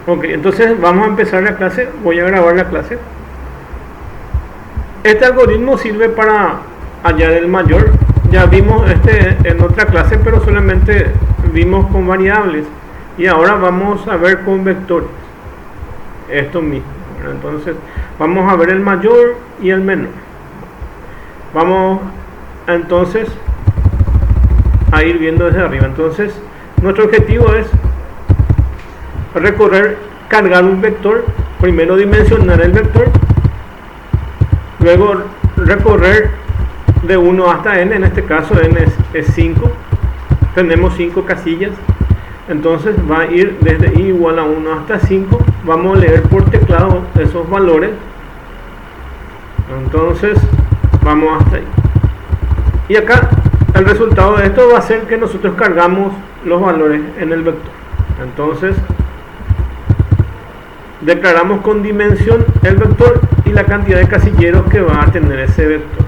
Ok, entonces vamos a empezar la clase. Voy a grabar la clase. Este algoritmo sirve para hallar el mayor. Ya vimos este en otra clase, pero solamente vimos con variables. Y ahora vamos a ver con vectores. Esto mismo. Entonces vamos a ver el mayor y el menor. Vamos entonces a ir viendo desde arriba. Entonces nuestro objetivo es recorrer, cargar un vector, primero dimensionar el vector, luego recorrer de 1 hasta n, en este caso n es 5, tenemos 5 casillas, entonces va a ir desde i igual a 1 hasta 5, vamos a leer por teclado esos valores, entonces vamos hasta ahí, y acá el resultado de esto va a ser que nosotros cargamos los valores en el vector. Entonces declaramos con dimensión el vector y la cantidad de casilleros que va a tener ese vector.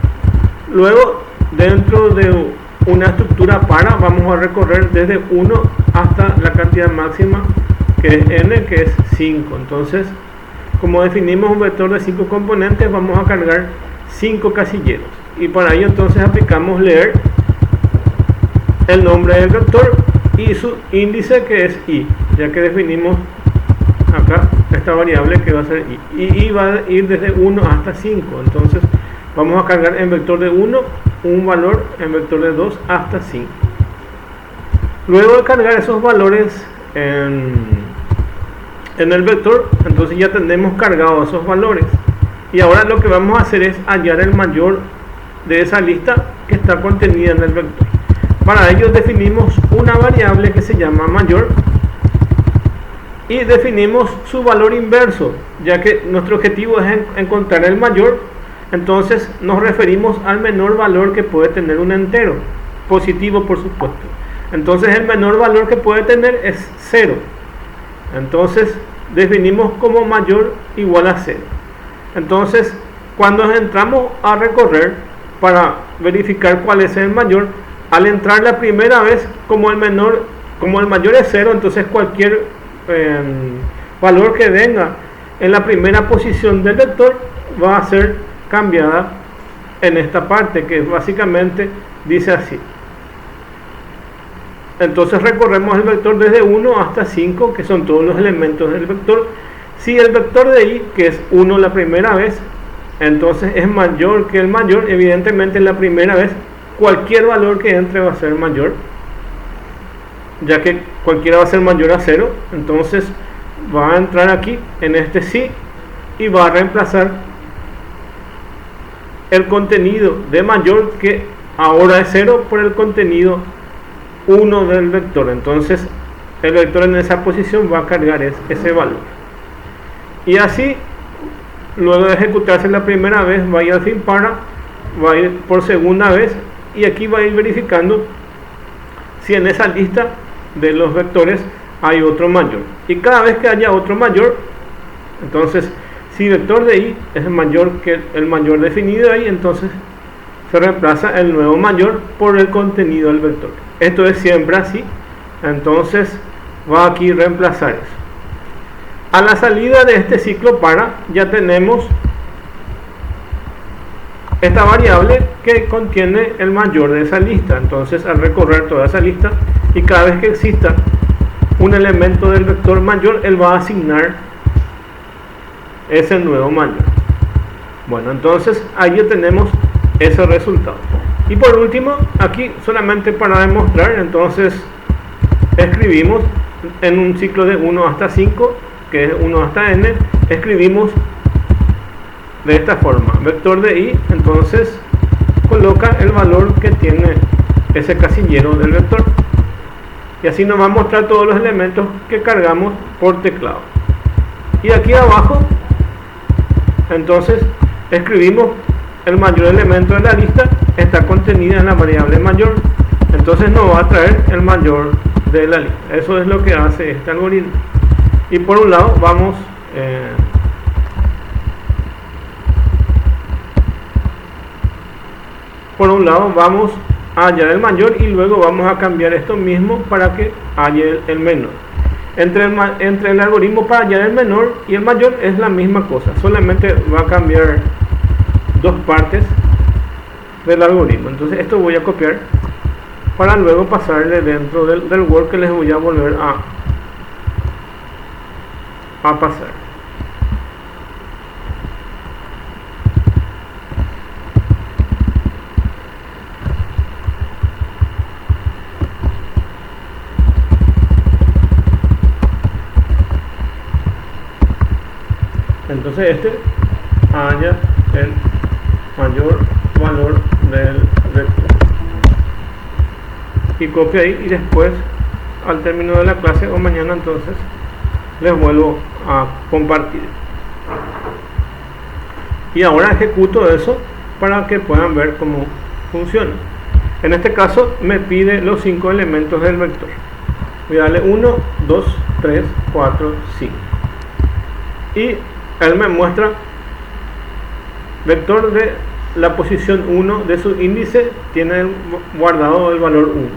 Luego, dentro de una estructura para, vamos a recorrer desde 1 hasta la cantidad máxima, que es n, que es 5. Entonces, como definimos un vector de 5 componentes, vamos a cargar 5 casilleros. Y para ello entonces aplicamos leer el nombre del vector y su índice, que es i, ya que definimos acá esta variable que va a ser i, y va a ir desde 1 hasta 5. Entonces vamos a cargar en vector de 1 un valor, en vector de 2 hasta 5. Luego de cargar esos valores en el vector, entonces ya tenemos cargados esos valores, y ahora lo que vamos a hacer es hallar el mayor de esa lista que está contenida en el vector. Para ello definimos una variable que se llama mayor y definimos su valor inverso, ya que nuestro objetivo es encontrar el mayor. Entonces nos referimos al menor valor que puede tener un entero, positivo por supuesto. Entonces el menor valor que puede tener es 0. Entonces definimos como mayor igual a 0. Entonces cuando entramos a recorrer para verificar cuál es el mayor, al entrar la primera vez, como el mayor es 0, entonces cualquier valor que venga en la primera posición del vector va a ser cambiada en esta parte, que básicamente dice así. Entonces recorremos el vector desde 1 hasta 5, que son todos los elementos del vector. Si el vector de i, que es 1 la primera vez, entonces es mayor que el mayor, evidentemente en la primera vez cualquier valor que entre va a ser mayor, ya que cualquiera va a ser mayor a 0. Entonces va a entrar aquí en este sí y va a reemplazar el contenido de mayor, que ahora es 0, por el contenido 1 del vector. Entonces el vector en esa posición va a cargar ese valor, y así luego de ejecutarse la primera vez va a ir al fin para, va a ir por segunda vez, y aquí va a ir verificando si en esa lista de los vectores hay otro mayor, y cada vez que haya otro mayor, entonces si vector de i es mayor que el mayor definido ahí, entonces se reemplaza el nuevo mayor por el contenido del vector. Esto es siempre así, entonces va aquí a reemplazar eso. A la salida de este ciclo para, ya tenemos esta variable que contiene el mayor de esa lista. Entonces al recorrer toda esa lista, y cada vez que exista un elemento del vector mayor, él va a asignar ese nuevo mayor. Bueno, entonces ahí ya tenemos ese resultado. Y por último, aquí solamente para demostrar, entonces escribimos en un ciclo de 1 hasta 5, que es 1 hasta n, escribimos de esta forma: vector de i, entonces coloca el valor que tiene ese casillero del vector, y así nos va a mostrar todos los elementos que cargamos por teclado. Y aquí abajo entonces escribimos el mayor elemento de la lista, está contenida en la variable mayor, entonces nos va a traer el mayor de la lista. Eso es lo que hace este algoritmo. Y por un lado vamos a hallar el mayor, y luego vamos a cambiar esto mismo para que halle el menor. Entre el algoritmo para hallar el menor y el mayor es la misma cosa, solamente va a cambiar dos partes del algoritmo. Entonces esto voy a copiar para luego pasarle dentro del Word, que les voy a volver a pasar. Entonces haya el mayor valor del vector y copio ahí, y después al término de la clase o mañana entonces les vuelvo a compartir. Y ahora ejecuto eso para que puedan ver cómo funciona. En este caso me pide los 5 elementos del vector. Voy a darle 1, 2, 3, 4, 5 y él me muestra vector de la posición 1 de su índice, tiene guardado el valor 1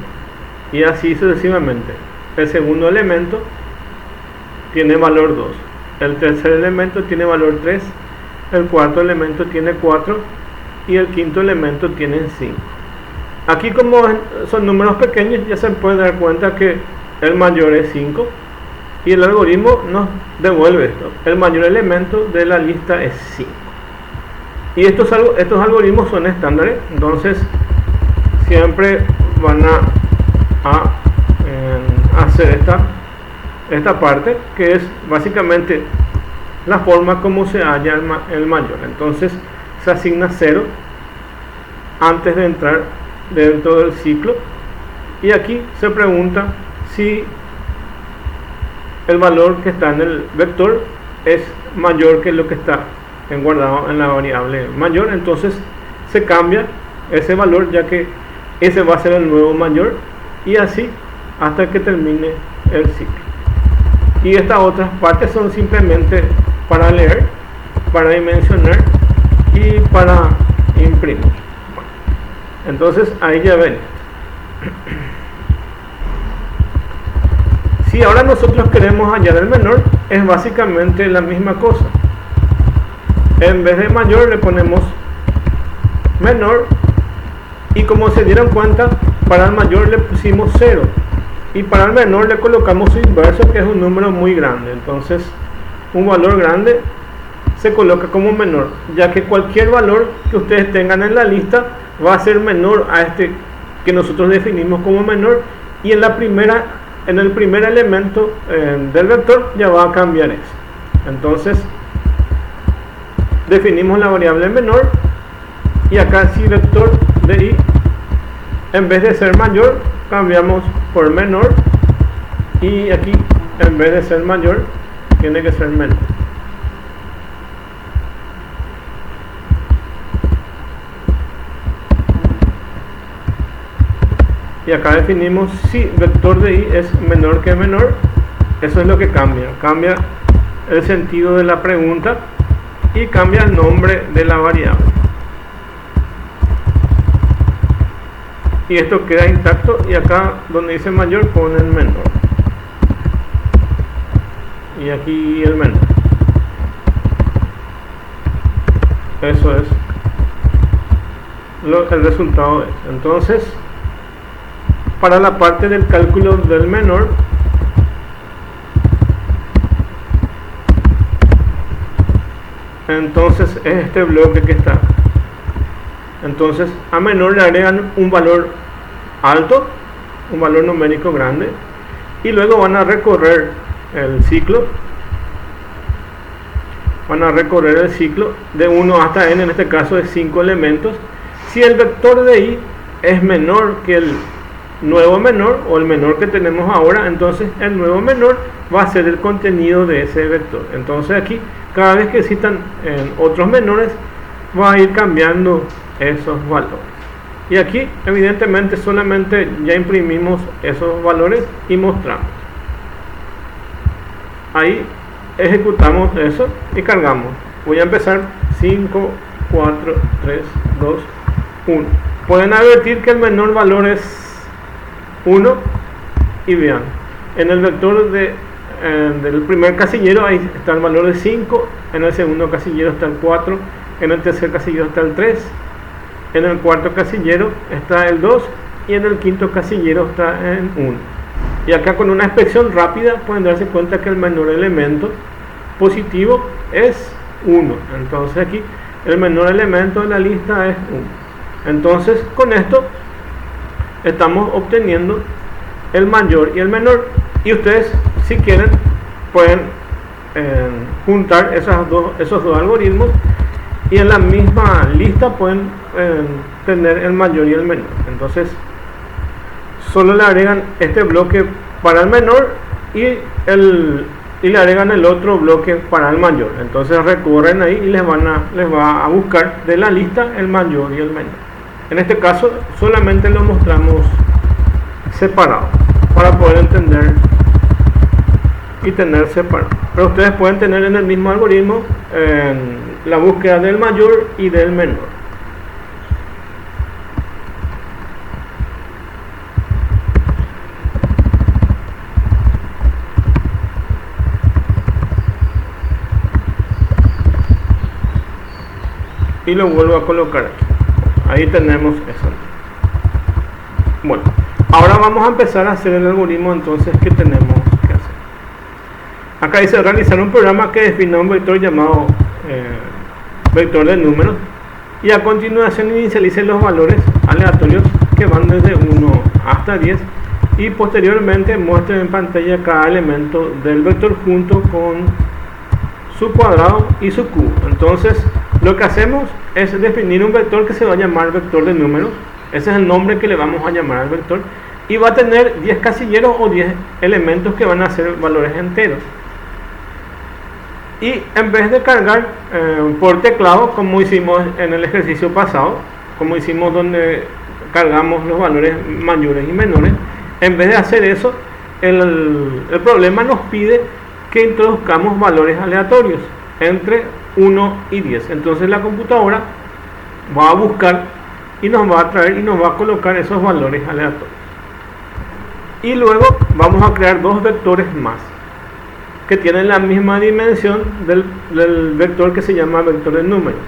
y así sucesivamente. El segundo elemento tiene valor 2, el tercer elemento tiene valor 3, el cuarto elemento tiene 4 y el quinto elemento tiene 5. Aquí, como son números pequeños, ya se puede dar cuenta que el mayor es 5 y el algoritmo nos devuelve esto: el mayor elemento de la lista es 5. Y estos algoritmos son estándares, entonces siempre van a hacer esta parte, que es básicamente la forma como se halla el mayor. Entonces se asigna 0 antes de entrar dentro del ciclo, y aquí se pregunta si el valor que está en el vector es mayor que lo que está guardado en la variable mayor. Entonces se cambia ese valor, ya que ese va a ser el nuevo mayor, y así hasta que termine el ciclo. Y estas otras partes son simplemente para leer, para dimensionar y para imprimir. Entonces ahí ya ven. Si ahora nosotros queremos hallar el menor, es básicamente la misma cosa. En vez de mayor le ponemos menor, y como se dieron cuenta, para el mayor le pusimos 0 y para el menor le colocamos su inverso, que es un número muy grande. Entonces un valor grande se coloca como menor, ya que cualquier valor que ustedes tengan en la lista va a ser menor a este que nosotros definimos como menor, y en el primer elemento del vector ya va a cambiar eso. Entonces definimos la variable menor, y acá si vector de i en vez de ser mayor cambiamos por menor, y aquí en vez de ser mayor tiene que ser menor. Y acá definimos si vector de i es menor que menor. Eso es lo que cambia el sentido de la pregunta y cambia el nombre de la variable. Y esto queda intacto, y acá donde dice mayor ponen menor, y aquí el menor. Eso es el resultado de eso. Entonces, para la parte del cálculo del menor, entonces es este bloque que está. Entonces a menor le agregan un valor alto, un valor numérico grande, y luego van a recorrer el ciclo. Van a recorrer el ciclo de 1 hasta n, en este caso de 5 elementos. Si el vector de i es menor que el nuevo menor, o el menor que tenemos ahora, entonces el nuevo menor va a ser el contenido de ese vector. Entonces aquí, cada vez que existan otros menores, va a ir cambiando esos valores. Y aquí evidentemente solamente ya imprimimos esos valores y mostramos. Ahí ejecutamos eso y cargamos. Voy a empezar 5, 4, 3, 2, 1. Pueden advertir que el menor valor es 1, y vean, en el vector de del primer casillero ahí está el valor de 5, en el segundo casillero está el 4, en el tercer casillero está el 3, en el cuarto casillero está el 2 y en el quinto casillero está en 1. Y acá con una inspección rápida pueden darse cuenta que el menor elemento positivo es 1. Entonces aquí el menor elemento de la lista es 1. Entonces con esto estamos obteniendo el mayor y el menor. Y ustedes, si quieren, pueden juntar esos dos algoritmos y en la misma lista pueden tener el mayor y el menor. Entonces solo le agregan este bloque para el menor y le agregan el otro bloque para el mayor. Entonces recorren ahí y les va a buscar de la lista el mayor y el menor. En este caso solamente lo mostramos separado para poder entender y tener separado, pero ustedes pueden tener en el mismo algoritmo la búsqueda del mayor y del menor. Y lo vuelvo a colocar aquí. Ahí tenemos eso. Bueno, ahora vamos a empezar a hacer el algoritmo. Entonces, ¿qué tenemos que hacer? Acá dice realizar un programa que defina un vector llamado vector de números, y a continuación inicialice los valores aleatorios que van desde 1 hasta 10 y posteriormente muestre en pantalla cada elemento del vector junto con su cuadrado y su cubo. Entonces lo que hacemos es definir un vector que se va a llamar vector de números. Ese es el nombre que le vamos a llamar al vector, y va a tener 10 casilleros o 10 elementos que van a ser valores enteros. Y en vez de cargar por teclado, como hicimos en el ejercicio pasado, como hicimos donde cargamos los valores mayores y menores, en vez de hacer eso, el problema nos pide que introduzcamos valores aleatorios entre 1 y 10. Entonces la computadora va a buscar y nos va a traer y nos va a colocar esos valores aleatorios. Y luego vamos a crear dos vectores más que tienen la misma dimensión del vector que se llama vector de números,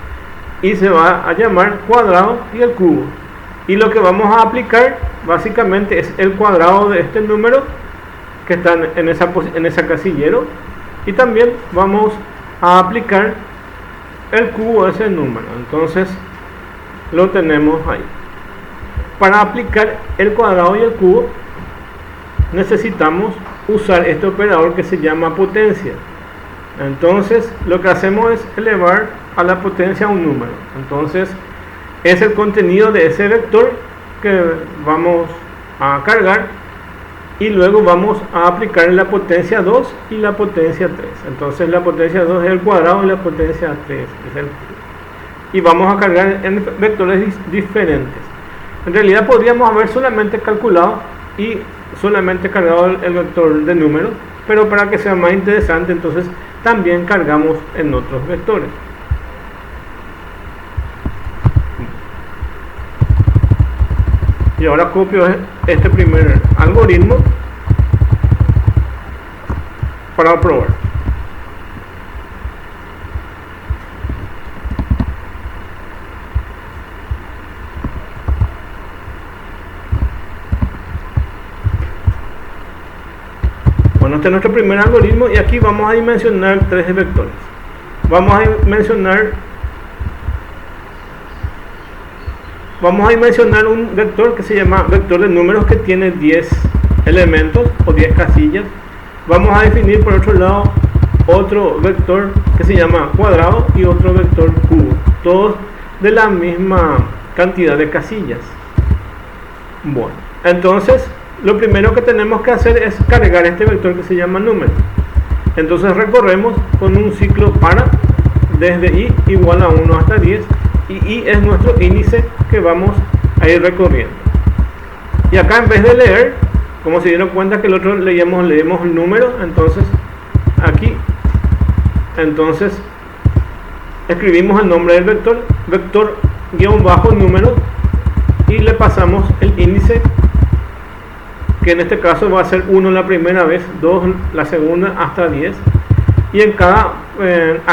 y se va a llamar cuadrado y el cubo. Y lo que vamos a aplicar básicamente es el cuadrado de este número que está en esa casillero, y también vamos a aplicar el cubo de ese número. Entonces lo tenemos ahí. Para aplicar el cuadrado y el cubo necesitamos usar este operador que se llama potencia. Entonces lo que hacemos es elevar a la potencia un número. Entonces es el contenido de ese vector que vamos a cargar, y luego vamos a aplicar la potencia 2 y la potencia 3. Entonces la potencia 2 es el cuadrado y la potencia 3 es el cubo. Y vamos a cargar en vectores diferentes. En realidad podríamos haber solamente calculado y solamente cargado el vector de números, pero para que sea más interesante, entonces también cargamos en otros vectores. Y ahora copio este primer algoritmo para probar. Bueno, este es nuestro primer algoritmo, y aquí vamos a dimensionar tres vectores. Vamos a dimensionar un vector que se llama vector de números, que tiene 10 elementos o 10 casillas. Vamos a definir por otro lado otro vector que se llama cuadrado y otro vector cubo, todos de la misma cantidad de casillas. Bueno, entonces lo primero que tenemos que hacer es cargar este vector que se llama número. Entonces recorremos con un ciclo para desde i igual a 1 hasta 10, y i es nuestro índice que vamos a ir recorriendo. Y acá, en vez de leer, como se dieron cuenta que el otro leemos el número, entonces aquí escribimos el nombre del vector, vector guión bajo número, y le pasamos el índice que en este caso va a ser 1 la primera vez, 2 la segunda, hasta 10, y a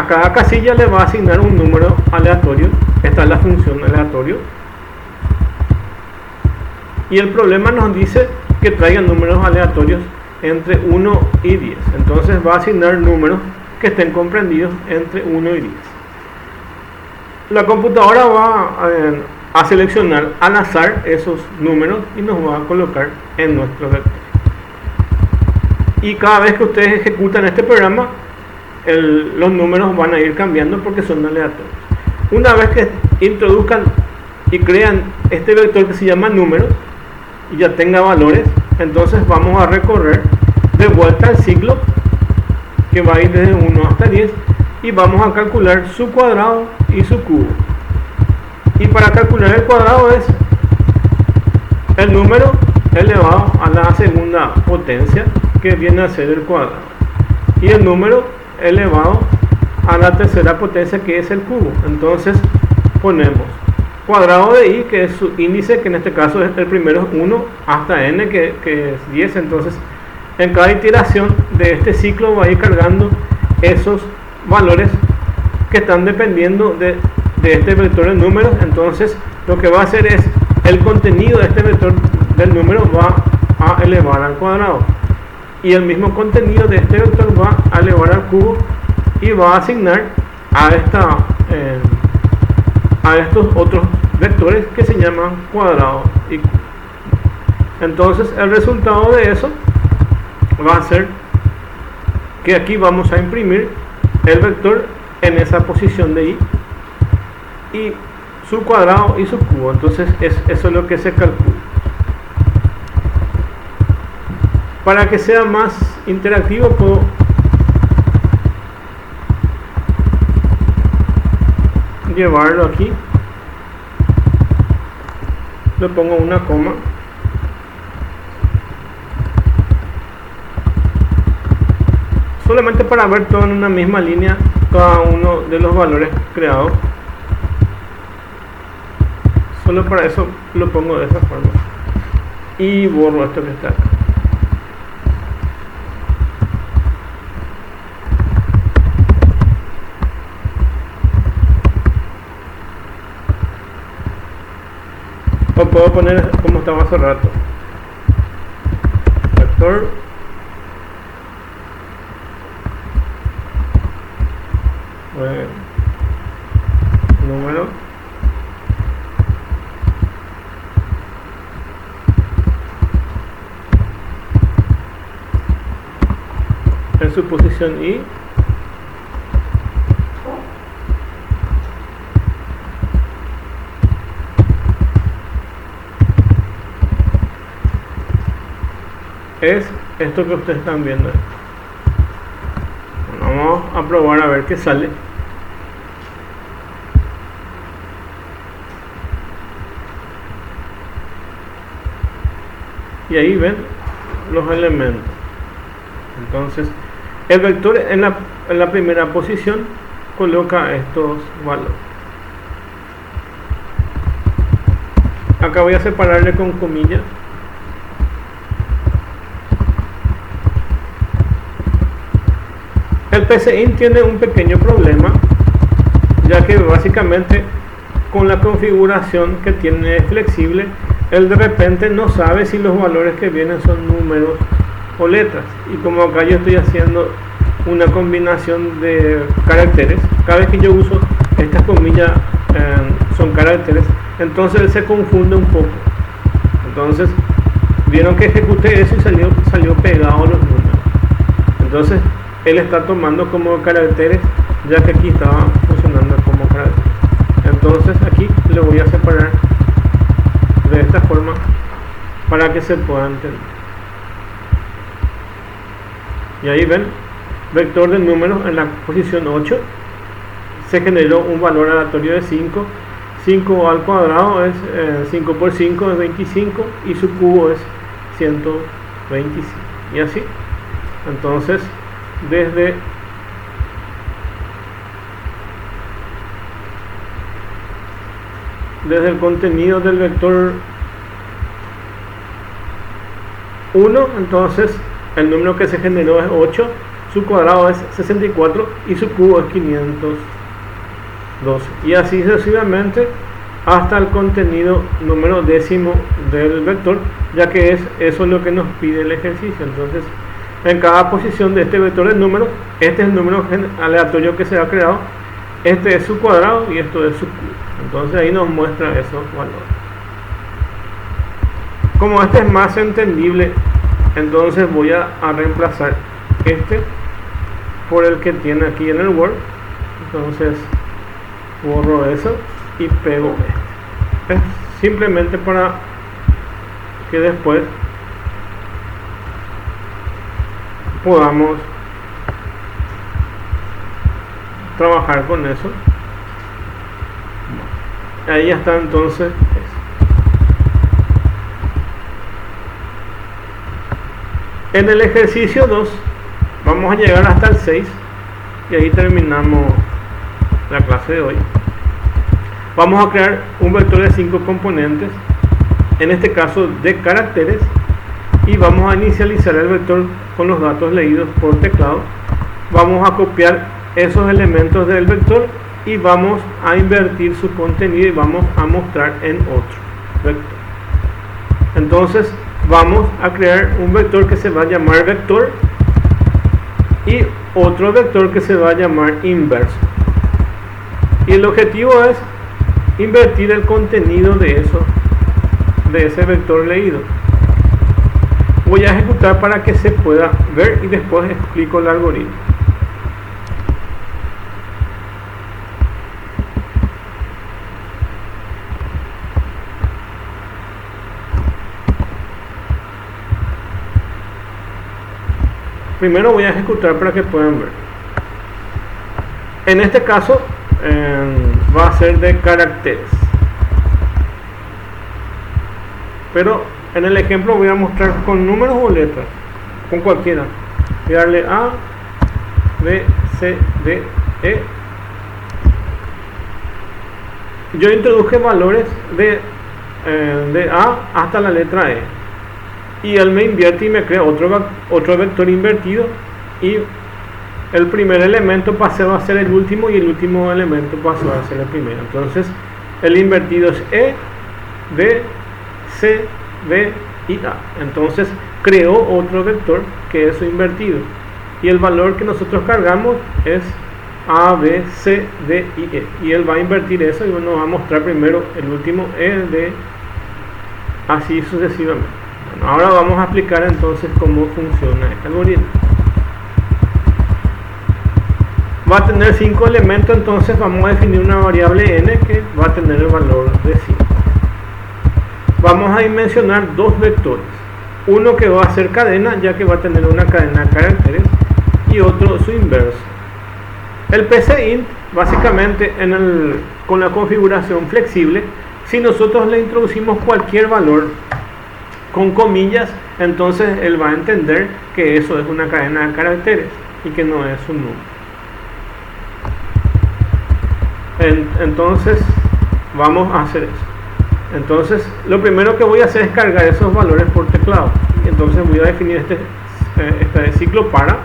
cada casilla le va a asignar un número aleatorio. Esta es la función aleatorio, y el problema nos dice que traigan números aleatorios entre 1 y 10. Entonces va a asignar números que estén comprendidos entre 1 y 10. La computadora va a seleccionar al azar esos números y nos va a colocar en nuestro vector. Y cada vez que ustedes ejecutan este programa, los números van a ir cambiando porque son aleatorios. Una vez que introduzcan y crean este vector que se llama números y ya tenga valores, entonces vamos a recorrer de vuelta el ciclo que va a ir desde 1 hasta 10 y vamos a calcular su cuadrado y su cubo. Y para calcular el cuadrado es el número elevado a la segunda potencia, que viene a ser el cuadrado, y el número elevado a la tercera potencia, que es el cubo. Entonces ponemos cuadrado de i, que es su índice, que en este caso es el primero, 1, hasta n, que es 10. Entonces en cada iteración de este ciclo va a ir cargando esos valores que están dependiendo de este vector de números. Entonces lo que va a hacer es el contenido de este vector del número va a elevar al cuadrado, y el mismo contenido de este vector va a elevar al cubo, y va a asignar a estos otros vectores que se llaman cuadrado y cubo. Entonces el resultado de eso va a ser que aquí vamos a imprimir el vector en esa posición de i y su cuadrado y su cubo. Entonces eso es lo que se calcula. Para que sea más interactivo, puedo llevarlo aquí, le pongo una coma, solamente para ver todo en una misma línea, cada uno de los valores creados. Solo para eso lo pongo de esa forma y borro esto que está acá. O puedo poner como estaba hace rato, vector número en su posición i, es esto que ustedes están viendo. Bueno, vamos a probar a ver qué sale. Y ahí ven los elementos. Entonces el vector en la primera posición coloca estos valores. Acá voy a separarle con comillas. El PCInt tiene un pequeño problema, ya que básicamente con la configuración que tiene flexible, él de repente no sabe si los valores que vienen son números o letras. Y como acá yo estoy haciendo una combinación de caracteres, cada vez que yo uso estas comillas son caracteres, entonces él se confunde un poco. Entonces vieron que ejecuté eso y salió pegado los números. Entonces él está tomando como caracteres, ya que aquí estaba funcionando como caracteres. Entonces aquí le voy a separar de esta forma para que se pueda entender. Y ahí ven, vector de números en la posición 8, se generó un valor aleatorio de 5. 5 al cuadrado es 5 por 5 es 25, y su cubo es 125, y así. Entonces desde el contenido del vector 1, entonces el número que se generó es 8, su cuadrado es 64 y su cubo es 512. Y así sucesivamente hasta el contenido número décimo del vector, ya que eso es lo que nos pide el ejercicio. Entonces, en cada posición de este vector de números, este es el número aleatorio que se ha creado, este es su cuadrado y esto es su cubo. Entonces ahí nos muestra esos valores. Como este es más entendible, entonces voy a reemplazar este por el que tiene aquí en el Word. Entonces borro eso y pego este. Es simplemente para que después podamos trabajar con eso. Ahí está entonces eso. En el ejercicio 2 vamos a llegar hasta el 6 y ahí terminamos la clase de hoy. Vamos a crear un vector de 5 componentes, en este caso de caracteres, y vamos a inicializar el vector con los datos leídos por teclado. Vamos a copiar esos elementos del vector y vamos a invertir su contenido y vamos a mostrar en otro vector. Entonces vamos a crear un vector que se va a llamar vector y otro vector que se va a llamar inverso, y el objetivo es invertir el contenido de ese vector leído. Voy a ejecutar para que se pueda ver y después explico el algoritmo. Primero voy a ejecutar para que puedan ver. En este caso va a ser de caracteres, pero en el ejemplo voy a mostrar con números o letras, con cualquiera. Voy a darle A, B, C, D, E. Yo introduje valores de A hasta la letra E, y él me invierte y me crea otro vector invertido, y el primer elemento pasó a ser el último y el último elemento pasó a ser el primero. Entonces el invertido es E, B, C, D y A. Entonces creó otro vector que es su invertido, y el valor que nosotros cargamos es A, B, C, D y E, y él va a invertir eso y nos va a mostrar primero el último E, D, así sucesivamente. Bueno, ahora vamos a explicar entonces cómo funciona este algoritmo. Va a tener 5 elementos, entonces vamos a definir una variable n que va a tener el valor de 5. Vamos a dimensionar dos vectores, uno que va a ser cadena, ya que va a tener una cadena de caracteres, y otro su inverso. El PCInt, básicamente con la configuración flexible, si nosotros le introducimos cualquier valor con comillas, entonces él va a entender que eso es una cadena de caracteres y que no es un número. Entonces vamos a hacer eso. Entonces lo primero que voy a hacer es cargar esos valores por teclado. Entonces voy a definir este ciclo para,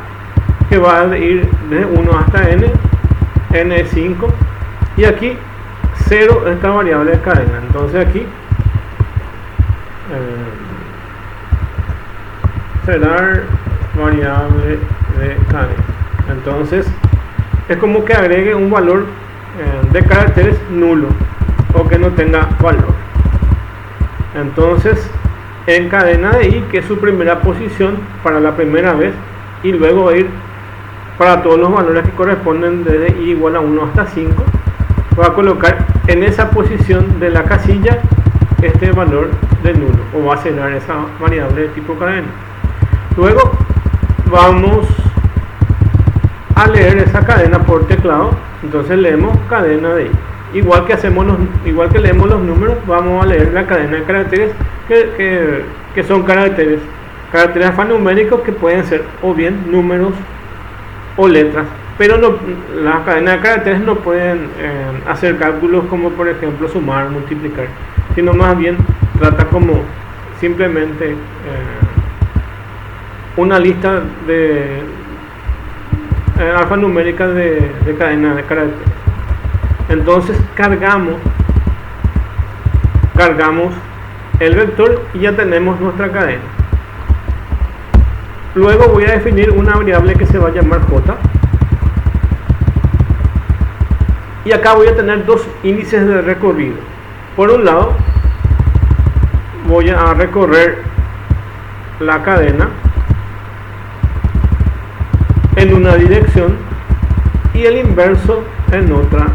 que va a ir de 1 hasta n, n5, y aquí 0 esta variable de cadena. Entonces aquí será variable de cadena. Entonces es como que agregue un valor de caracteres nulo o que no tenga valor. Entonces en cadena de i, que es su primera posición para la primera vez, y luego va a ir para todos los valores que corresponden desde i igual a 1 hasta 5, va a colocar en esa posición de la casilla este valor de nulo, o va a asignar esa variable de tipo cadena. Luego vamos a leer esa cadena por teclado. Entonces leemos cadena de i, igual que leemos los números, vamos a leer la cadena de caracteres que son caracteres alfanuméricos, que pueden ser o bien números o letras, pero la cadena de caracteres no pueden hacer cálculos como por ejemplo sumar, multiplicar, sino más bien trata como simplemente una lista de alfanumérica de cadena de caracteres. Entonces cargamos el vector y ya tenemos nuestra cadena. Luego voy a definir una variable que se va a llamar j, y acá voy a tener dos índices de recorrido. Por un lado voy a recorrer la cadena en una dirección y el inverso en otra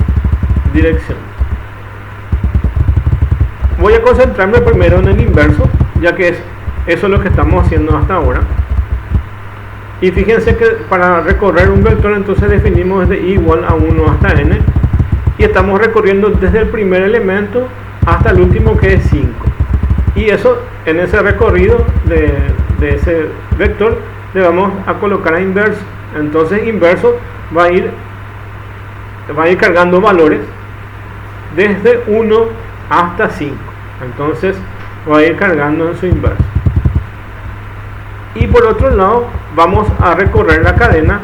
dirección. Voy a concentrarme primero en el inverso, ya que eso es lo que estamos haciendo hasta ahora. Y fíjense que para recorrer un vector entonces definimos desde i igual a 1 hasta n, y estamos recorriendo desde el primer elemento hasta el último, que es 5. Y eso, en ese recorrido de ese vector le vamos a colocar a inverso. Entonces inverso va a ir cargando valores desde 1 hasta 5. Entonces va a ir cargando en su inverso. Y por otro lado vamos a recorrer la cadena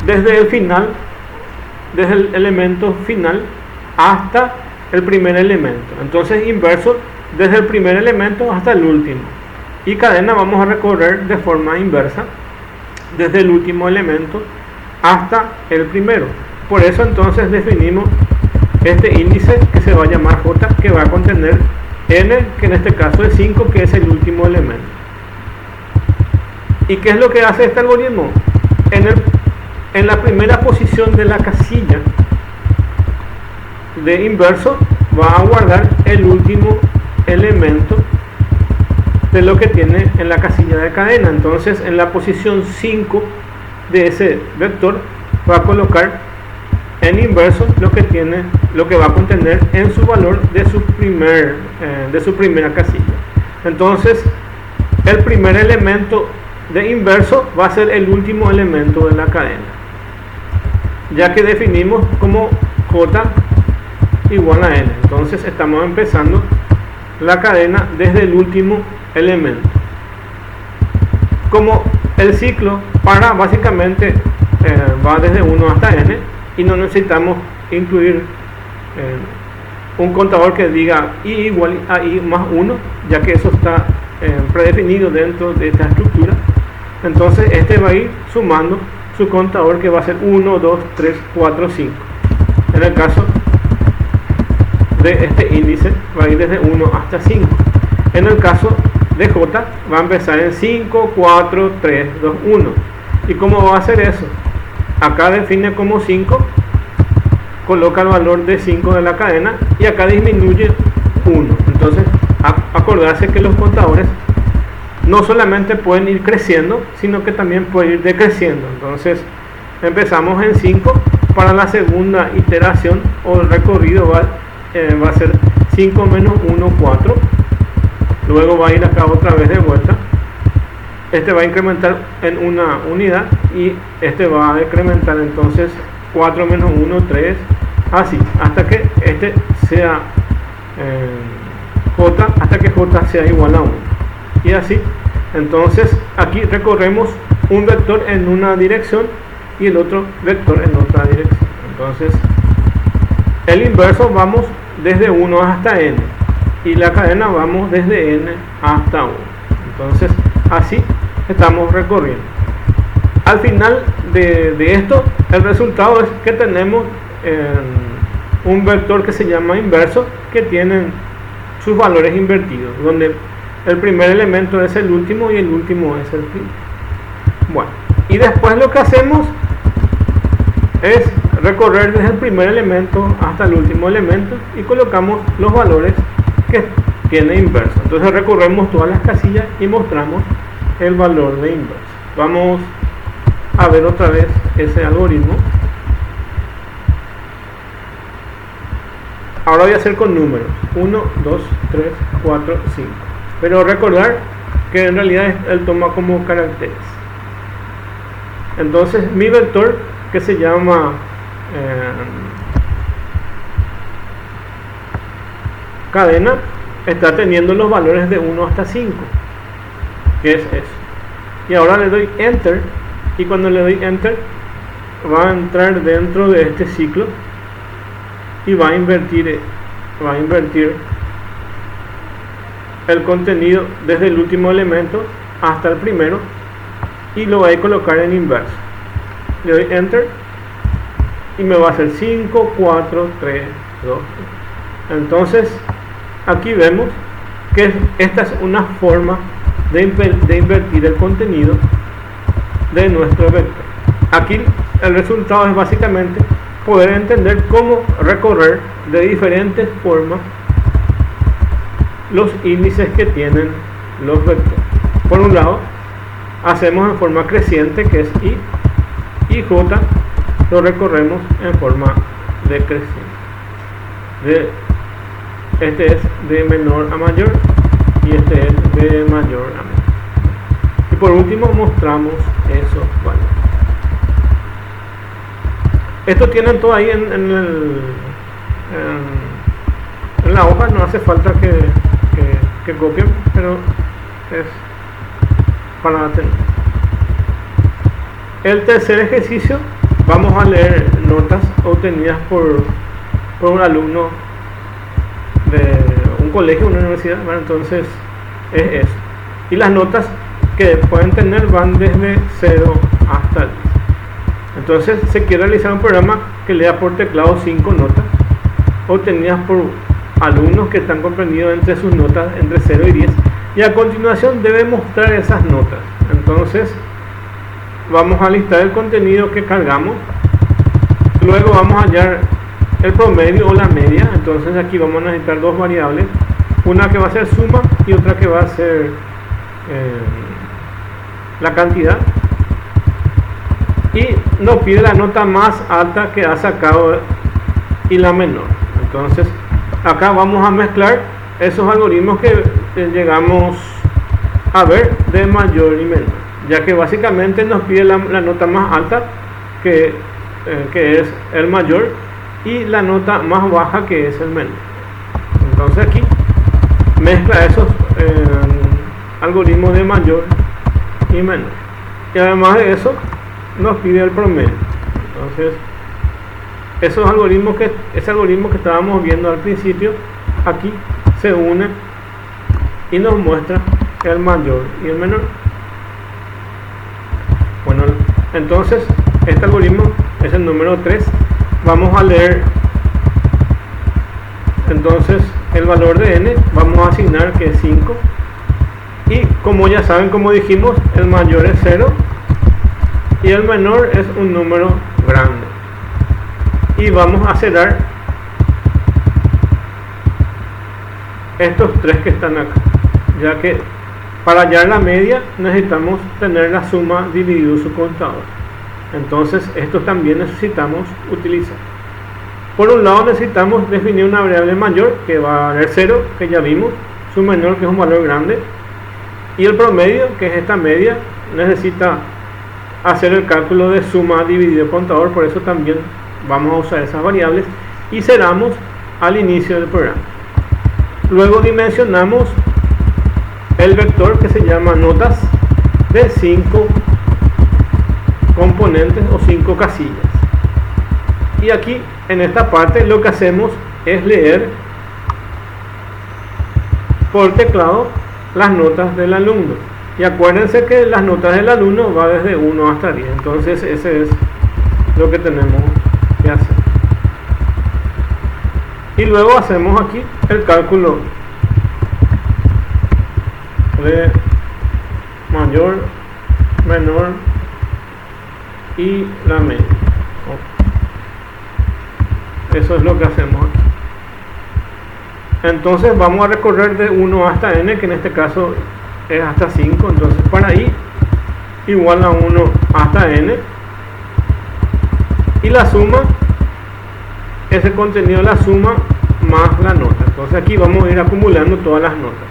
desde el final, desde el elemento final hasta el primer elemento. Entonces inverso desde el primer elemento hasta el último, y cadena vamos a recorrer de forma inversa desde el último elemento hasta el primero. Por eso entonces definimos este índice que se va a llamar j, que va a contener n, que en este caso es 5, que es el último elemento. ¿Y qué es lo que hace este algoritmo? En la primera posición de la casilla de inverso va a guardar el último elemento de lo que tiene en la casilla de cadena. Entonces en la posición 5 de ese vector va a colocar en inverso lo que va a contener en su valor de su primera casilla. Entonces el primer elemento de inverso va a ser el último elemento de la cadena, ya que definimos como j igual a n. Entonces estamos empezando la cadena desde el último elemento. Como el ciclo para básicamente va desde 1 hasta n, y no necesitamos incluir un contador que diga i igual a i más 1, ya que eso está predefinido dentro de esta estructura. Entonces este va a ir sumando su contador, que va a ser 1, 2, 3, 4, 5. En el caso de este índice va a ir desde 1 hasta 5. En el caso de j va a empezar en 5, 4, 3, 2, 1. ¿Y cómo va a hacer eso? Acá define como 5, coloca el valor de 5 de la cadena, y acá disminuye 1. Entonces acordarse que los contadores no solamente pueden ir creciendo, sino que también pueden ir decreciendo. Entonces empezamos en 5, para la segunda iteración o el recorrido va a ser 5 menos 1, 4. Luego va a ir acá otra vez de vuelta. Este va a incrementar en una unidad, y este va a decrementar entonces 4 menos 1, 3, así, hasta que este sea j, hasta que j sea igual a 1, y así. Entonces aquí recorremos un vector en una dirección y el otro vector en otra dirección. Entonces el inverso vamos desde 1 hasta n, y la cadena vamos desde n hasta 1. Entonces así estamos recorriendo. Al final de esto, el resultado es que tenemos un vector que se llama inverso, que tienen sus valores invertidos, donde el primer elemento es el último y el último es el primero. Bueno, y después lo que hacemos es recorrer desde el primer elemento hasta el último elemento, y colocamos los valores que tiene inverso. Entonces recorremos todas las casillas y mostramos el valor de inverso. Vamos a ver otra vez ese algoritmo. Ahora voy a hacer con números 1, 2, 3, 4, 5, pero recordar que en realidad él toma como caracteres. Entonces mi vector, que se llama cadena, está teniendo los valores de 1 hasta 5, que es eso. y ahora le doy enter, y cuando le doy enter va a entrar dentro de este ciclo y va a invertir el contenido desde el último elemento hasta el primero y lo voy a colocar en inverso. Le doy enter y me va a hacer 5, 4, 3, 2. Entonces aquí vemos que esta es una forma de invertir el contenido de nuestro vector. Aquí el resultado es básicamente poder entender cómo recorrer de diferentes formas los índices que tienen los vectores. Por un lado, hacemos en forma creciente, que es I, y J lo recorremos en forma decreciente. Este es de menor a mayor y este es de mayor a menor. Y por último mostramos esos valores. Esto tienen todo ahí en la hoja, no hace falta que copien, pero es para tener. El tercer ejercicio, vamos a leer notas obtenidas por un alumno de un colegio, una universidad. Bueno, entonces es eso. Y las notas que pueden tener van desde 0 hasta 10. Entonces se quiere realizar un programa que lea por teclado 5 notas obtenidas por alumnos que están comprendidos entre sus notas entre 0 y 10, y a continuación debe mostrar esas notas. Entonces vamos a listar el contenido que cargamos, luego vamos a hallar el promedio o la media. Entonces aquí vamos a necesitar dos variables, una que va a ser suma y otra que va a ser la cantidad, y nos pide la nota más alta que ha sacado y la menor. Entonces acá vamos a mezclar esos algoritmos que llegamos a ver de mayor y menor, ya que básicamente nos pide la nota más alta que es el mayor y la nota más baja que es el menor. Entonces aquí mezcla esos algoritmos de mayor y menor, y además de eso nos pide el promedio. Entonces ese algoritmo que estábamos viendo al principio, aquí se une y nos muestra el mayor y el menor. Bueno, entonces este algoritmo es el número 3. Vamos a leer entonces el valor de n, vamos a asignar que es 5, y como ya saben, como dijimos, el mayor es 0 y el menor es un número grande. Y vamos a cerrar estos tres que están acá, ya que para hallar la media necesitamos tener la suma dividido su contador. Entonces estos también necesitamos utilizar. Por un lado necesitamos definir una variable mayor que va a valer 0, que ya vimos, su menor, que es un valor grande, y el promedio, que es esta media, necesita hacer el cálculo de suma dividido contador. Por eso también vamos a usar esas variables y cerramos al inicio del programa. Luego dimensionamos el vector que se llama notas de 5 componentes o 5 casillas, y aquí en esta parte lo que hacemos es leer por teclado las notas del alumno, y acuérdense que las notas del alumno va desde 1 hasta 10. Entonces ese es lo que tenemos que hacer, y luego hacemos aquí el cálculo de mayor, menor y la media. Eso es lo que hacemos aquí. Entonces vamos a recorrer de 1 hasta n, que en este caso es hasta 5. Entonces para i igual a 1 hasta n, y la suma, ese contenido, la suma más la nota. Entonces aquí vamos a ir acumulando todas las notas.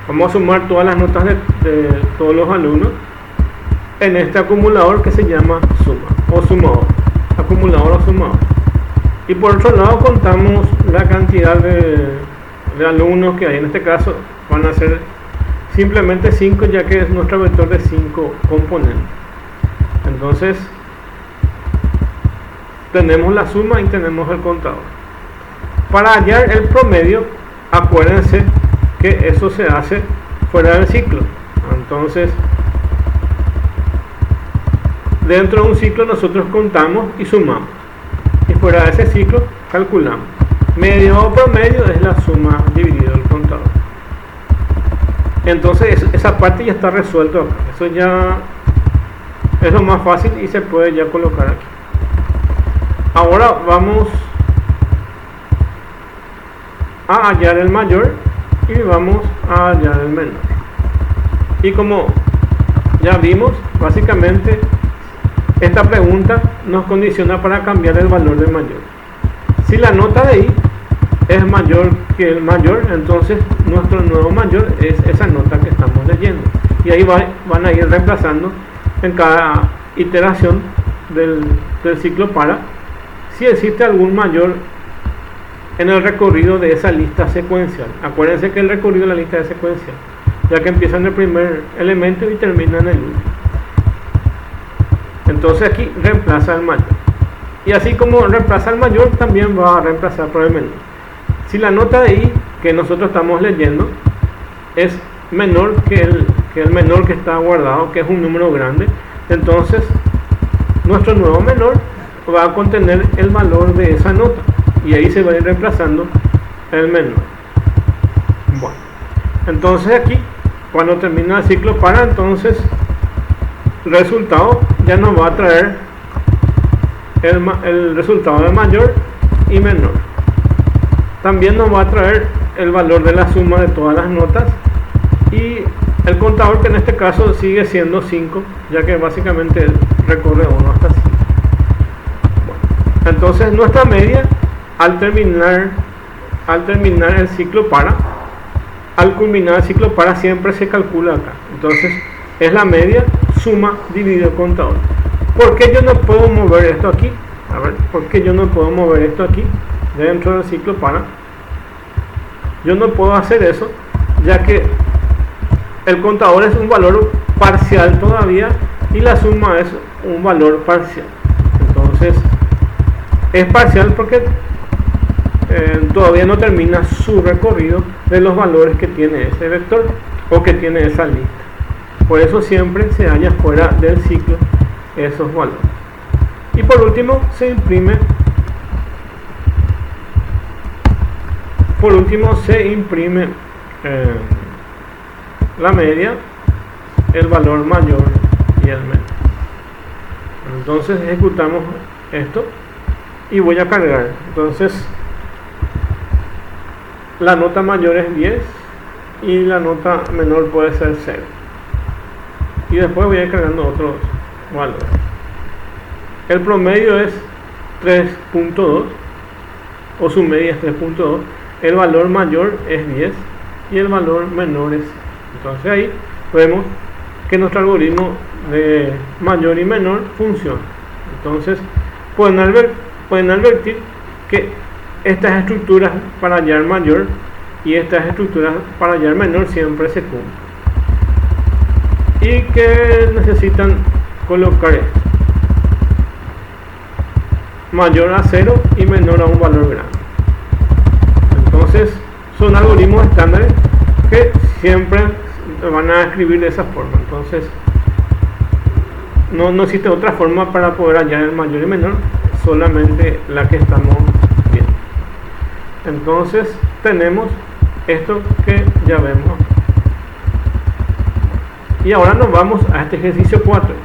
Vamos a sumar todas las notas de todos los alumnos en este acumulador que se llama suma o sumador, acumulador o sumador. Y por otro lado contamos la cantidad de alumnos que hay. En este caso van a ser simplemente 5, ya que es nuestro vector de 5 componentes. Entonces tenemos la suma y tenemos el contador. Para hallar el promedio, acuérdense que eso se hace fuera del ciclo. Entonces, dentro de un ciclo nosotros contamos y sumamos, y fuera de ese ciclo calculamos. Medio o promedio es la suma dividido el contador. Entonces esa parte ya está resuelta acá. Eso ya es lo más fácil y se puede ya colocar aquí. Ahora vamos a hallar el mayor y vamos a hallar el menor. Y como ya vimos, básicamente esta pregunta nos condiciona para cambiar el valor del mayor. Si la nota de i es mayor que el mayor, entonces nuestro nuevo mayor es esa nota que estamos leyendo. Y ahí van a ir reemplazando en cada iteración del ciclo para si existe algún mayor en el recorrido de esa lista secuencial. Acuérdense que el recorrido de la lista es secuencial, ya que empieza en el primer elemento y termina en el último. Entonces aquí reemplaza el mayor. Y así como reemplaza el mayor, también va a reemplazar por el menor. Si la nota de i que nosotros estamos leyendo es menor que el menor que está guardado, que es un número grande, entonces nuestro nuevo menor va a contener el valor de esa nota y ahí se va a ir reemplazando el menor. Bueno, entonces aquí cuando termina el ciclo para, entonces el resultado ya nos va a traer el resultado de mayor y menor. También nos va a traer el valor de la suma de todas las notas y el contador, que en este caso sigue siendo 5, ya que básicamente recorre 1 hasta 5. Bueno, entonces nuestra media al terminar el ciclo para, al culminar el ciclo para, siempre se calcula acá. Entonces es la media suma dividido contador. ¿Por qué yo no puedo mover esto aquí? A ver, ¿por qué yo no puedo mover esto aquí dentro del ciclo para? Yo no puedo hacer eso, ya que el contador es un valor parcial todavía y la suma es un valor parcial. Entonces es parcial porque todavía no termina su recorrido de los valores que tiene ese vector o que tiene esa lista. Por eso siempre se halla fuera del ciclo esos valores. Y por último se imprime la media, el valor mayor y el menor. Entonces ejecutamos esto y voy a cargar. Entonces la nota mayor es 10 y la nota menor puede ser 0. Y después voy a ir cargando otros valores. El promedio es 3.2 o su media es 3.2. El valor mayor es 10 y el valor menor es 0. Entonces ahí vemos que nuestro algoritmo de mayor y menor funciona. Entonces pueden advertir que estas estructuras para hallar mayor y estas estructuras para hallar menor siempre se cumplen, y que necesitan colocar esto: mayor a 0 y menor a un valor grande. Entonces son algoritmos estándares que siempre van a escribir de esa forma. Entonces no existe otra forma para poder hallar el mayor y menor, solamente la que estamos viendo. Entonces tenemos esto que ya vemos. Y ahora nos vamos a este ejercicio 4.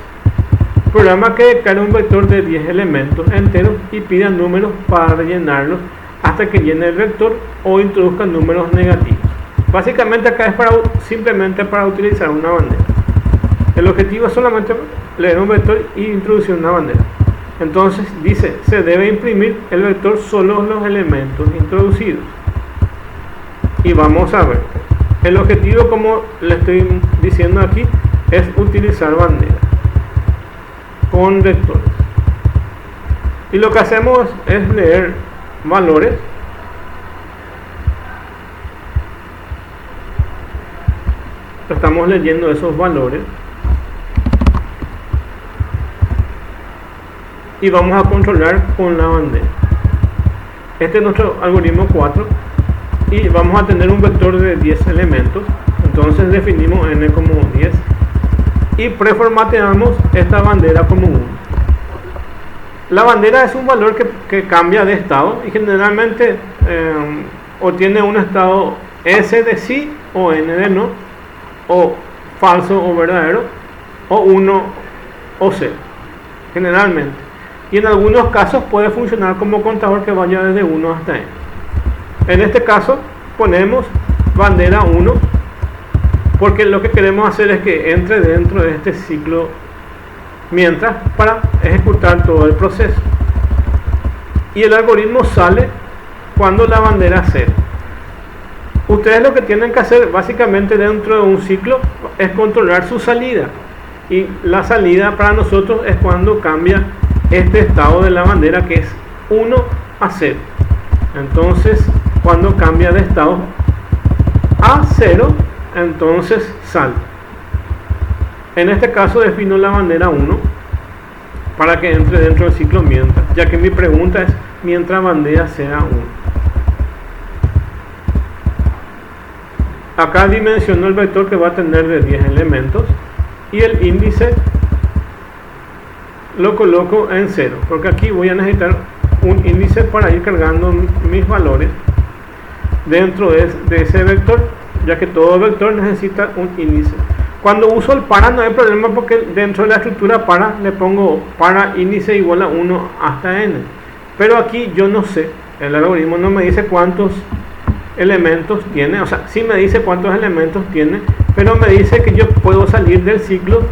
Programa que declara un vector de 10 elementos enteros y pida números para rellenarlos hasta que llene el vector o introduzca números negativos. Básicamente acá es simplemente para utilizar una bandera. El objetivo es solamente leer un vector y introducir una bandera. Entonces dice, se debe imprimir el vector solo los elementos introducidos. Y vamos a ver. El objetivo, como le estoy diciendo aquí, es utilizar banderas con vectores. Y lo que hacemos es leer valores estamos leyendo esos valores y vamos a controlar con la bandera. Este es nuestro algoritmo 4 y vamos a tener un vector de 10 elementos. Entonces definimos n como 10 y preformateamos esta bandera como 1. La bandera es un valor que cambia de estado y generalmente o tiene un estado S de sí o N de no, o falso o verdadero, o 1 o 0 generalmente, y en algunos casos puede funcionar como contador que vaya desde 1 hasta N. En este caso ponemos bandera 1 porque lo que queremos hacer es que entre dentro de este ciclo mientras para ejecutar todo el proceso, y el algoritmo sale cuando la bandera 0. Ustedes lo que tienen que hacer básicamente dentro de un ciclo es controlar su salida, y la salida para nosotros es cuando cambia este estado de la bandera, que es 1 a 0. Entonces cuando cambia de estado a 0, entonces sale. En este caso defino la bandera 1 para que entre dentro del ciclo mientras, ya que mi pregunta es mientras bandera sea 1. Acá dimensiono el vector que va a tener de 10 elementos y el índice lo coloco en 0, porque aquí voy a necesitar un índice para ir cargando mis valores dentro de ese vector, ya que todo vector necesita un índice. Cuando uso el para no hay problema, porque dentro de la estructura para le pongo para índice igual a 1 hasta n, pero aquí yo no sé, el algoritmo no me dice cuántos elementos tiene, o sea, sí me dice cuántos elementos tiene, pero me dice que yo puedo salir del ciclo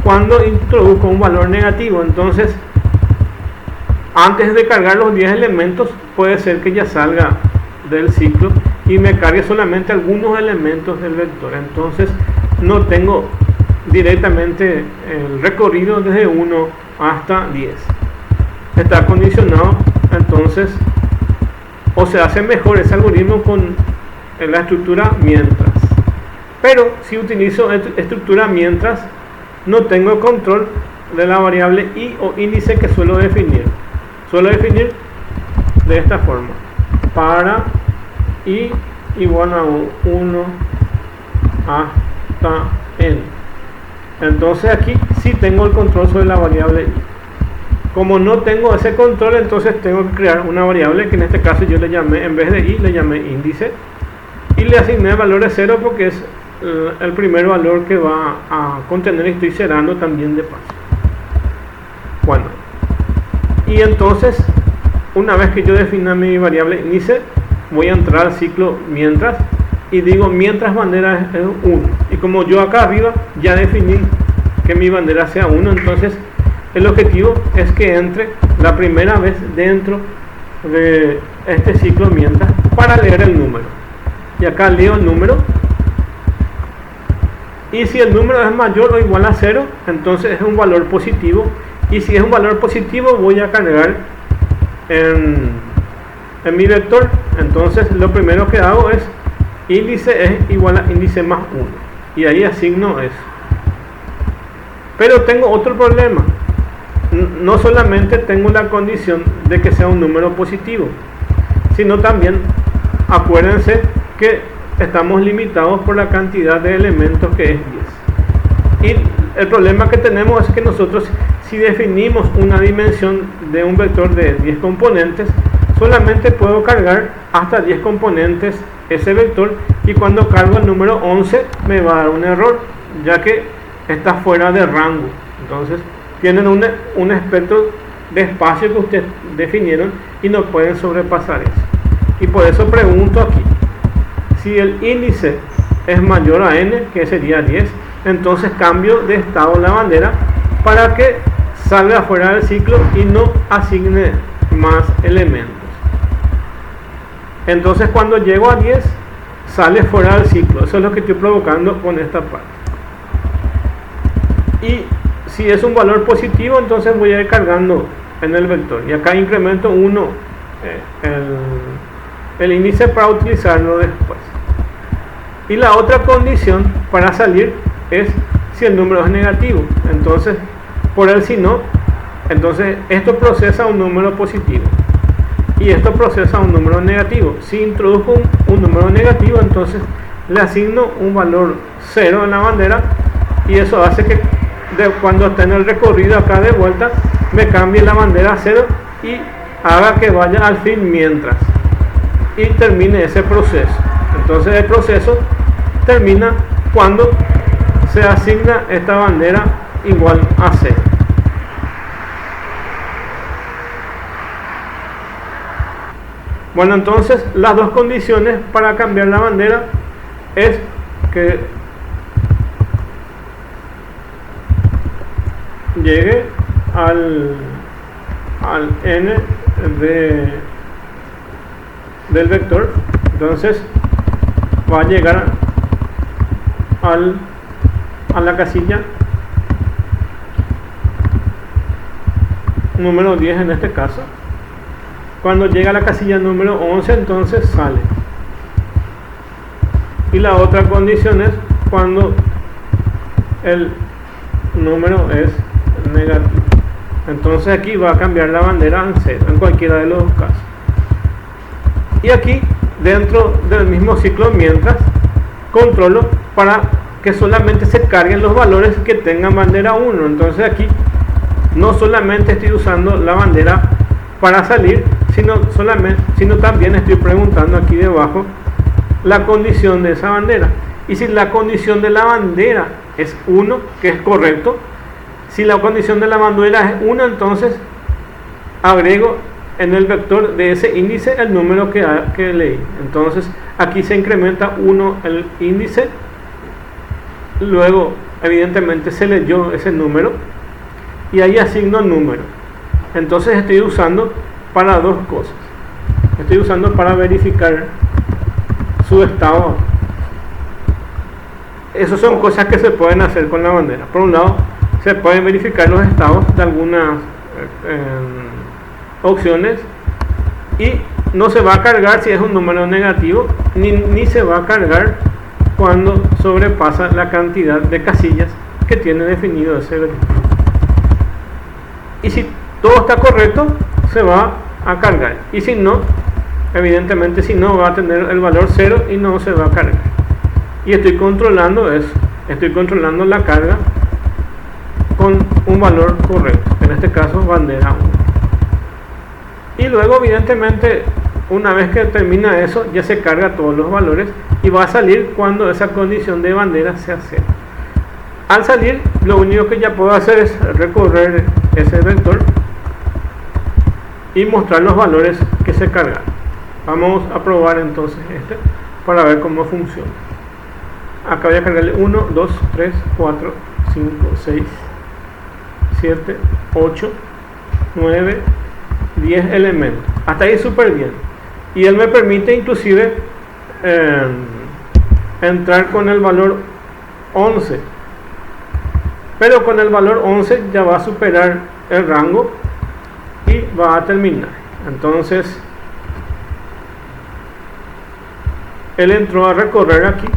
cuando introduzco un valor negativo. Entonces antes de cargar los 10 elementos puede ser que ya salga del ciclo y me cargue solamente algunos elementos del vector. Entonces no tengo directamente el recorrido desde 1 hasta 10, está condicionado. Entonces o se hace mejor ese algoritmo con la estructura mientras, pero si utilizo estructura mientras no tengo control de la variable i o índice que suelo definir de esta forma: para i igual a 1 hasta n. Entonces aquí sí tengo el control sobre la variable i. Como no tengo ese control, entonces tengo que crear una variable que en este caso yo le llamé, en vez de i, le llamé índice, y le asigné el valor de 0 porque es el primer valor que va a contener, y estoy cerrando también de paso. Bueno, y entonces una vez que yo defina mi variable índice, voy a entrar al ciclo mientras y digo mientras bandera es 1, y como yo acá arriba ya definí que mi bandera sea 1, entonces el objetivo es que entre la primera vez dentro de este ciclo mientras para leer el número, y acá leo el número, y si el número es mayor o igual a 0, entonces es un valor positivo, y si es un valor positivo voy a cargar en mi vector. Entonces lo primero que hago es índice es igual a índice más 1, y ahí asigno eso. Pero tengo otro problema: no solamente tengo la condición de que sea un número positivo, sino también acuérdense que estamos limitados por la cantidad de elementos, que es 10. Y el problema que tenemos es que nosotros, si definimos una dimensión de un vector de 10 componentes, solamente puedo cargar hasta 10 componentes ese vector, y cuando cargo el número 11 me va a dar un error, ya que está fuera de rango. Entonces tienen un espectro de espacio que ustedes definieron y no pueden sobrepasar eso. Y por eso pregunto aquí: si el índice es mayor a n, que sería 10, entonces cambio de estado la bandera para que salga fuera del ciclo y no asigne más elementos. Entonces cuando llego a 10 sale fuera del ciclo. Eso es lo que estoy provocando con esta parte. Y si es un valor positivo, entonces voy a ir cargando en el vector, y acá incremento 1 el índice para utilizarlo después. Y la otra condición para salir es si el número es negativo. Entonces, por el si no, entonces esto procesa un número positivo y esto procesa un número negativo. Si introduzco un número negativo, entonces le asigno un valor 0 en la bandera, y eso hace que cuando esté en el recorrido acá de vuelta me cambie la bandera a 0 y haga que vaya al fin mientras y termine ese proceso. Entonces el proceso termina cuando se asigna esta bandera igual a 0. Bueno, entonces las dos condiciones para cambiar la bandera es que llegue al n del vector. Entonces va a llegar a la casilla número 10 en este caso. Cuando llega a la casilla número 11, entonces sale. Y la otra condición es cuando el número es negativo. Entonces aquí va a cambiar la bandera en 0 en cualquiera de los casos. Y aquí dentro del mismo ciclo mientras controlo para que solamente se carguen los valores que tengan bandera 1. Entonces aquí no solamente estoy usando la bandera para salir, sino también estoy preguntando aquí debajo la condición de esa bandera. Y si la condición de la bandera es 1, que es correcto, si la condición de la bandera es 1, entonces agrego en el vector de ese índice el número que leí. Entonces aquí se incrementa 1 el índice, luego evidentemente se leyó ese número y ahí asigno el número. Entonces estoy usando para dos cosas. Estoy usando para verificar su estado. Esas son cosas que se pueden hacer con la bandera. Por un lado, se pueden verificar los estados de algunas opciones, y no se va a cargar si es un número negativo, ni se va a cargar cuando sobrepasa la cantidad de casillas que tiene definido ese vector. Y si todo está correcto, se va a cargar, y si no, evidentemente si no, va a tener el valor 0 y no se va a cargar. Y estoy controlando eso, estoy controlando la carga con un valor correcto, en este caso bandera 1. Y luego evidentemente una vez que termina eso, ya se carga todos los valores y va a salir cuando esa condición de bandera sea 0. Al salir, lo único que ya puedo hacer es recorrer ese vector y mostrar los valores que se cargan. Vamos a probar entonces este para ver cómo funciona. Acá voy a cargarle 1, 2, 3, 4, 5, 6, 7, 8, 9, 10 elementos. Hasta ahí súper bien. Y él me permite inclusive entrar con el valor 11. Pero con el valor 11 ya va a superar el rango y va a terminar. Entonces él entró a recorrer aquí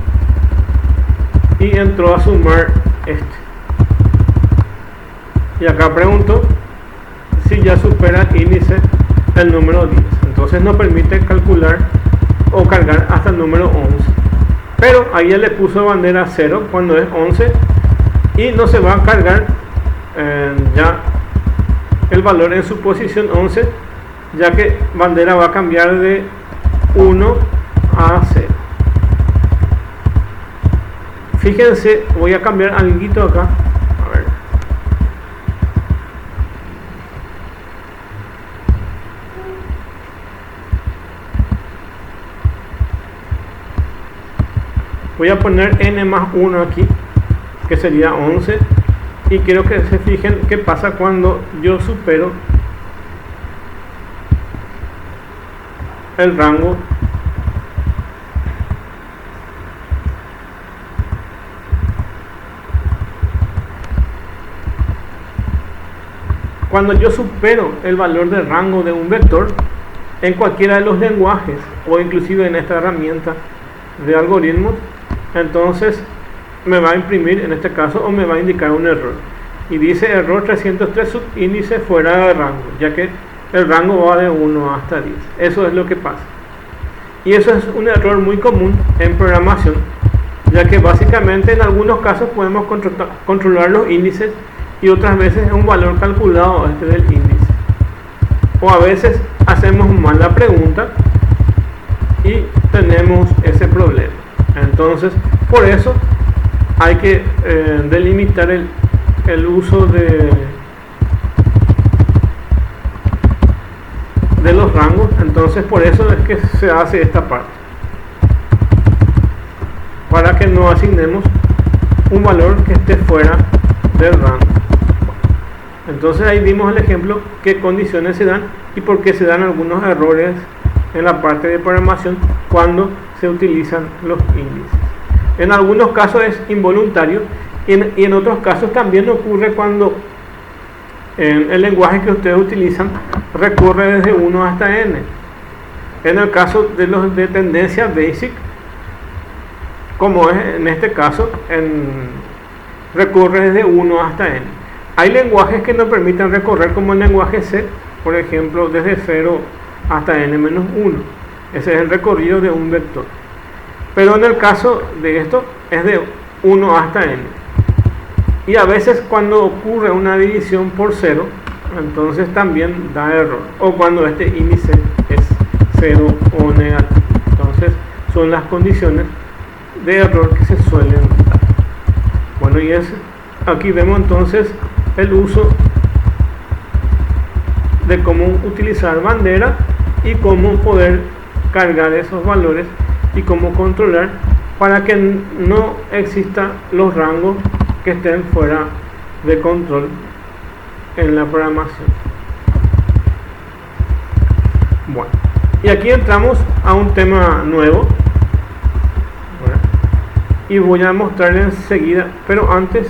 y entró a sumar este. Y acá pregunto si ya supera el índice el número 10. Entonces no permite calcular o cargar hasta el número 11. Pero ahí él le puso bandera 0 cuando es 11 y no se va a cargar ya el valor en su posición 11, ya que bandera va a cambiar de 1 a 0. Fíjense, voy a cambiar algo acá. A ver. Voy a poner n más 1 aquí, que sería 11, y quiero que se fijen qué pasa cuando yo supero el rango . Cuando yo supero el valor de rango de un vector en cualquiera de los lenguajes o inclusive en esta herramienta de algoritmos, entonces me va a imprimir en este caso o me va a indicar un error. Y dice error 303 subíndice fuera de rango, ya que el rango va de 1 hasta 10. Eso es lo que pasa. Y eso es un error muy común en programación, ya que básicamente en algunos casos podemos controlar los índices y otras veces es un valor calculado del índice. O a veces hacemos mal la pregunta y tenemos ese problema. Entonces, por eso hay que delimitar el uso de los rangos. Entonces, por eso es que se hace esta parte, para que no asignemos un valor que esté fuera del rango. Entonces ahí vimos el ejemplo, qué condiciones se dan y por qué se dan algunos errores en la parte de programación cuando se utilizan los índices. En algunos casos es involuntario y en otros casos también ocurre cuando el lenguaje que ustedes utilizan recurre desde 1 hasta n. En el caso de los de tendencia basic, como es en este caso, recurre desde 1 hasta n. Hay lenguajes que nos permiten recorrer, como el lenguaje C, por ejemplo, desde 0 hasta n-1. Ese es el recorrido de un vector. Pero en el caso de esto es de 1 hasta n. Y a veces cuando ocurre una división por 0, entonces también da error. O cuando este índice es 0 o negativo. Entonces son las condiciones de error que se suelen dar. Bueno, y aquí vemos entonces el uso de cómo utilizar bandera y cómo poder cargar esos valores y cómo controlar para que no existan los rangos que estén fuera de control en la programación. Bueno, y aquí entramos a un tema nuevo, y voy a mostrar enseguida, pero antes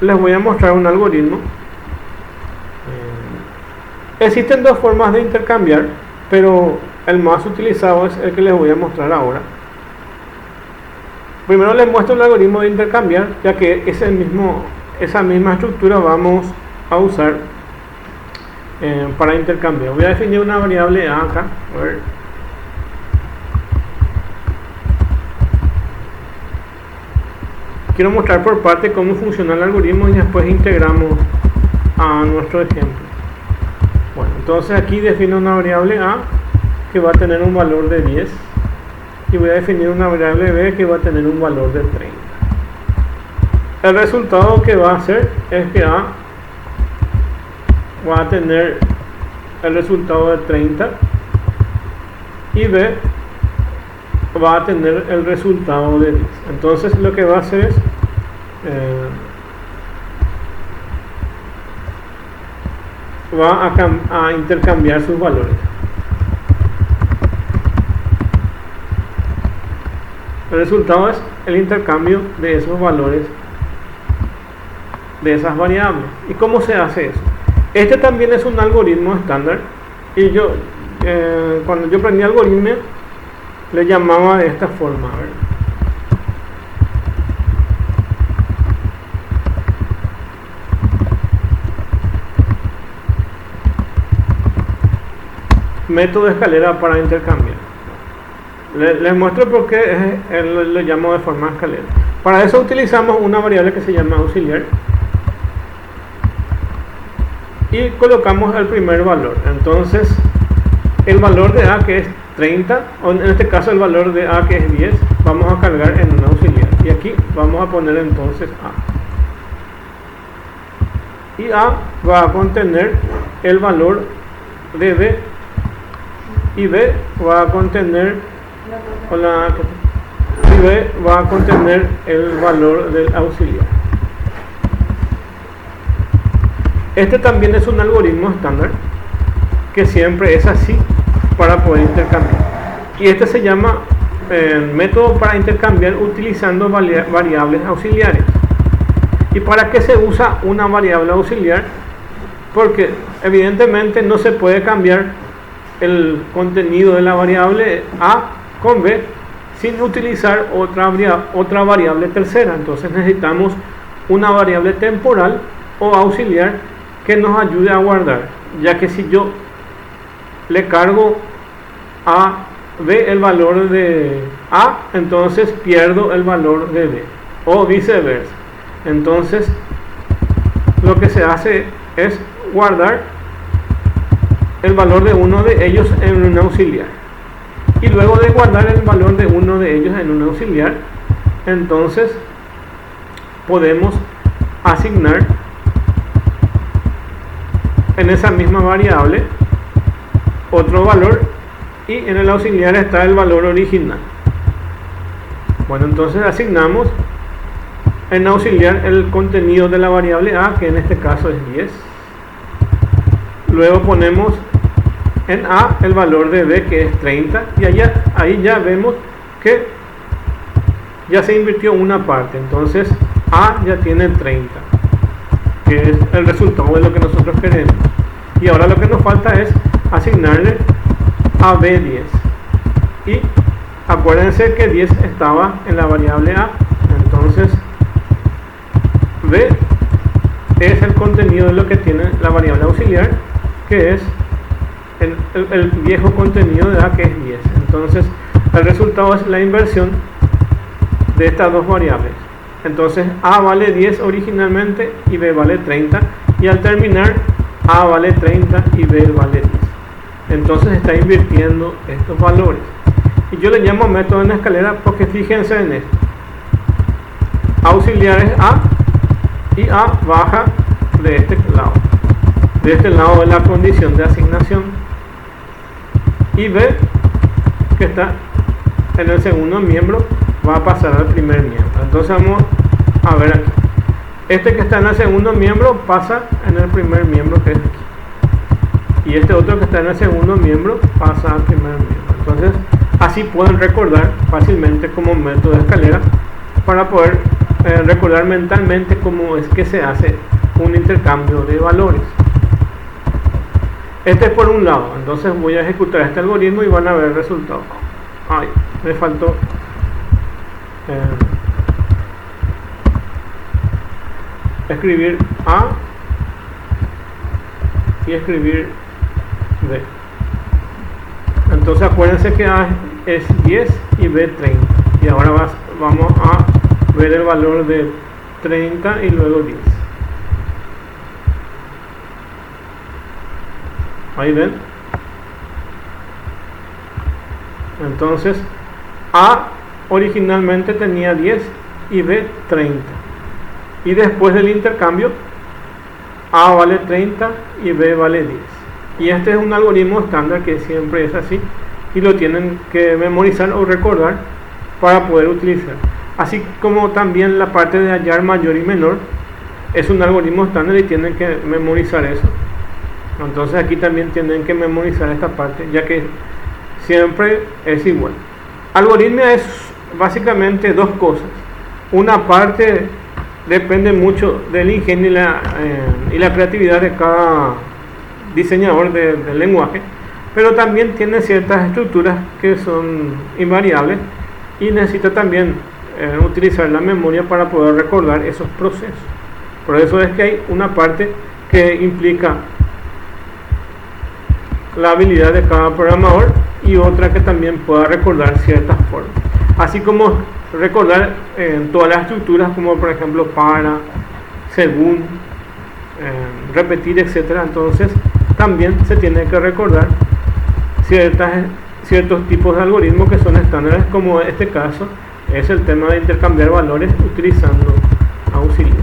les voy a mostrar un algoritmo. Existen dos formas de intercambiar, pero el más utilizado es el que les voy a mostrar ahora. Primero les muestro el algoritmo de intercambiar, ya que esa misma estructura vamos a usar para intercambiar. Voy a definir una variable a acá. A ver. Quiero mostrar por parte cómo funciona el algoritmo y después integramos a nuestro ejemplo. Bueno, entonces aquí defino una variable a que va a tener un valor de 10 y voy a definir una variable b que va a tener un valor de 30. El resultado que va a hacer es que a va a tener el resultado de 30 y b va a tener el resultado de 10. Entonces lo que va a hacer es va a intercambiar sus valores. El resultado es el intercambio de esos valores, de esas variables. ¿Y cómo se hace eso? Este también es un algoritmo estándar y yo cuando yo aprendí algoritmo le llamaba de esta forma. A ver. Método de escalera para intercambiar. Les muestro por qué lo llamo de forma escalera. Para eso utilizamos una variable que se llama auxiliar y colocamos el primer valor. Entonces el valor de a, que es 30, o en este caso el valor de a, que es 10, vamos a cargar en un auxiliar y aquí vamos a poner entonces a, y a va a contener el valor de b y b va a contener y b va a contener el valor del auxiliar. Este también es un algoritmo estándar que siempre es así para poder intercambiar, y este se llama método para intercambiar utilizando variables auxiliares. ¿Y para qué se usa una variable auxiliar? Porque evidentemente no se puede cambiar el contenido de la variable a con b sin utilizar otra variable tercera. Entonces necesitamos una variable temporal o auxiliar que nos ayude a guardar, ya que si yo le cargo a B el valor de A, entonces pierdo el valor de B, o viceversa. Entonces lo que se hace es guardar el valor de uno de ellos en un auxiliar, y luego de guardar el valor de uno de ellos en un auxiliar, entonces podemos asignar en esa misma variable otro valor, y en el auxiliar está el valor original. Bueno, entonces asignamos en auxiliar el contenido de la variable A, que en este caso es 10. Luego ponemos en A el valor de B, que es 30, y ahí ya vemos que ya se invirtió una parte. Entonces A ya tiene 30, que es el resultado de lo que nosotros queremos. Y ahora lo que nos falta es asignarle a B 10. Y acuérdense que 10 estaba en la variable A. Entonces B es el contenido de lo que tiene la variable auxiliar, que es el viejo contenido de A, que es 10. Entonces el resultado es la inversión de estas dos variables. Entonces A vale 10 originalmente y B vale 30, y al terminar A vale 30 y B vale 10. Entonces está invirtiendo estos valores, y yo le llamo método en escalera porque fíjense en esto: auxiliar es A, y A baja de este lado de la condición de asignación, y B, que está en el segundo miembro, va a pasar al primer miembro. Entonces vamos a ver aquí, este que está en el segundo miembro pasa en el primer miembro, que es aquí, y este otro que está en el segundo miembro pasa al primer miembro. Entonces así pueden recordar fácilmente como método de escalera, para poder recordar mentalmente cómo es que se hace un intercambio de valores. Este es por un lado. Entonces voy a ejecutar este algoritmo y van a ver el resultado. Ay, me faltó escribir A y escribir B. Entonces acuérdense que A es 10 y B 30, y ahora vamos a ver el valor de 30 y luego 10. Ahí ven. Entonces A originalmente tenía 10 y B 30, y después del intercambio A vale 30 y B vale 10. Y este es un algoritmo estándar que siempre es así, y lo tienen que memorizar o recordar para poder utilizar. Así como también la parte de hallar mayor y menor es un algoritmo estándar y tienen que memorizar eso. Entonces aquí también tienen que memorizar esta parte, ya que siempre es igual. Algoritmia es básicamente dos cosas. Una parte depende mucho del ingenio y la creatividad de cada diseñador del lenguaje, pero también tiene ciertas estructuras que son invariables, y necesita también utilizar la memoria para poder recordar esos procesos. Por eso es que hay una parte que implica la habilidad de cada programador, y otra que también pueda recordar ciertas formas, así como recordar todas las estructuras, como por ejemplo para, según, repetir, etcétera. Entonces también se tiene que recordar ciertos tipos de algoritmos que son estándares, como en este caso es el tema de intercambiar valores utilizando auxiliar.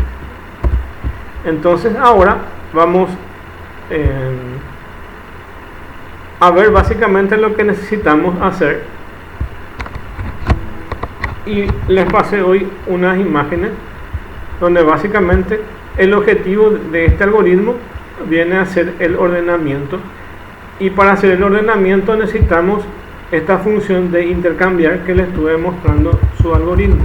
Entonces ahora vamos a ver básicamente lo que necesitamos hacer, y les pasé hoy unas imágenes donde básicamente el objetivo de este algoritmo viene a ser el ordenamiento, y para hacer el ordenamiento necesitamos esta función de intercambiar que les estuve mostrando su algoritmo.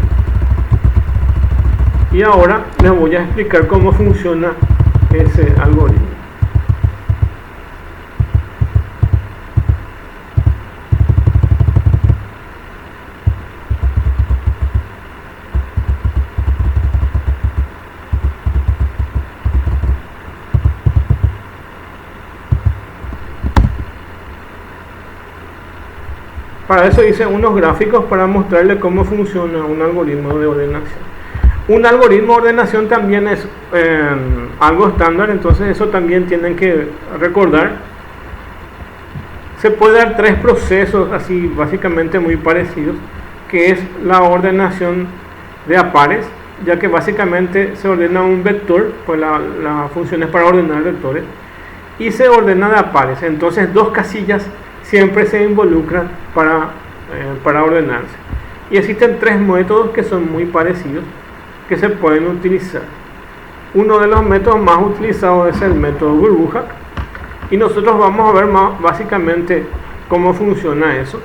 Y ahora les voy a explicar cómo funciona ese algoritmo. Para eso hice unos gráficos para mostrarle cómo funciona un algoritmo de ordenación. Un algoritmo de ordenación también es algo estándar, entonces eso también tienen que recordar. Se puede dar tres procesos así básicamente muy parecidos, que es la ordenación de a pares, ya que básicamente se ordena un vector, pues la función es para ordenar vectores, y se ordena de a pares. Entonces dos casillas siempre se involucran para ordenarse. Y existen tres métodos que son muy parecidos, que se pueden utilizar. Uno de los métodos más utilizados es el método burbuja, y nosotros vamos a ver básicamente cómo funciona eso.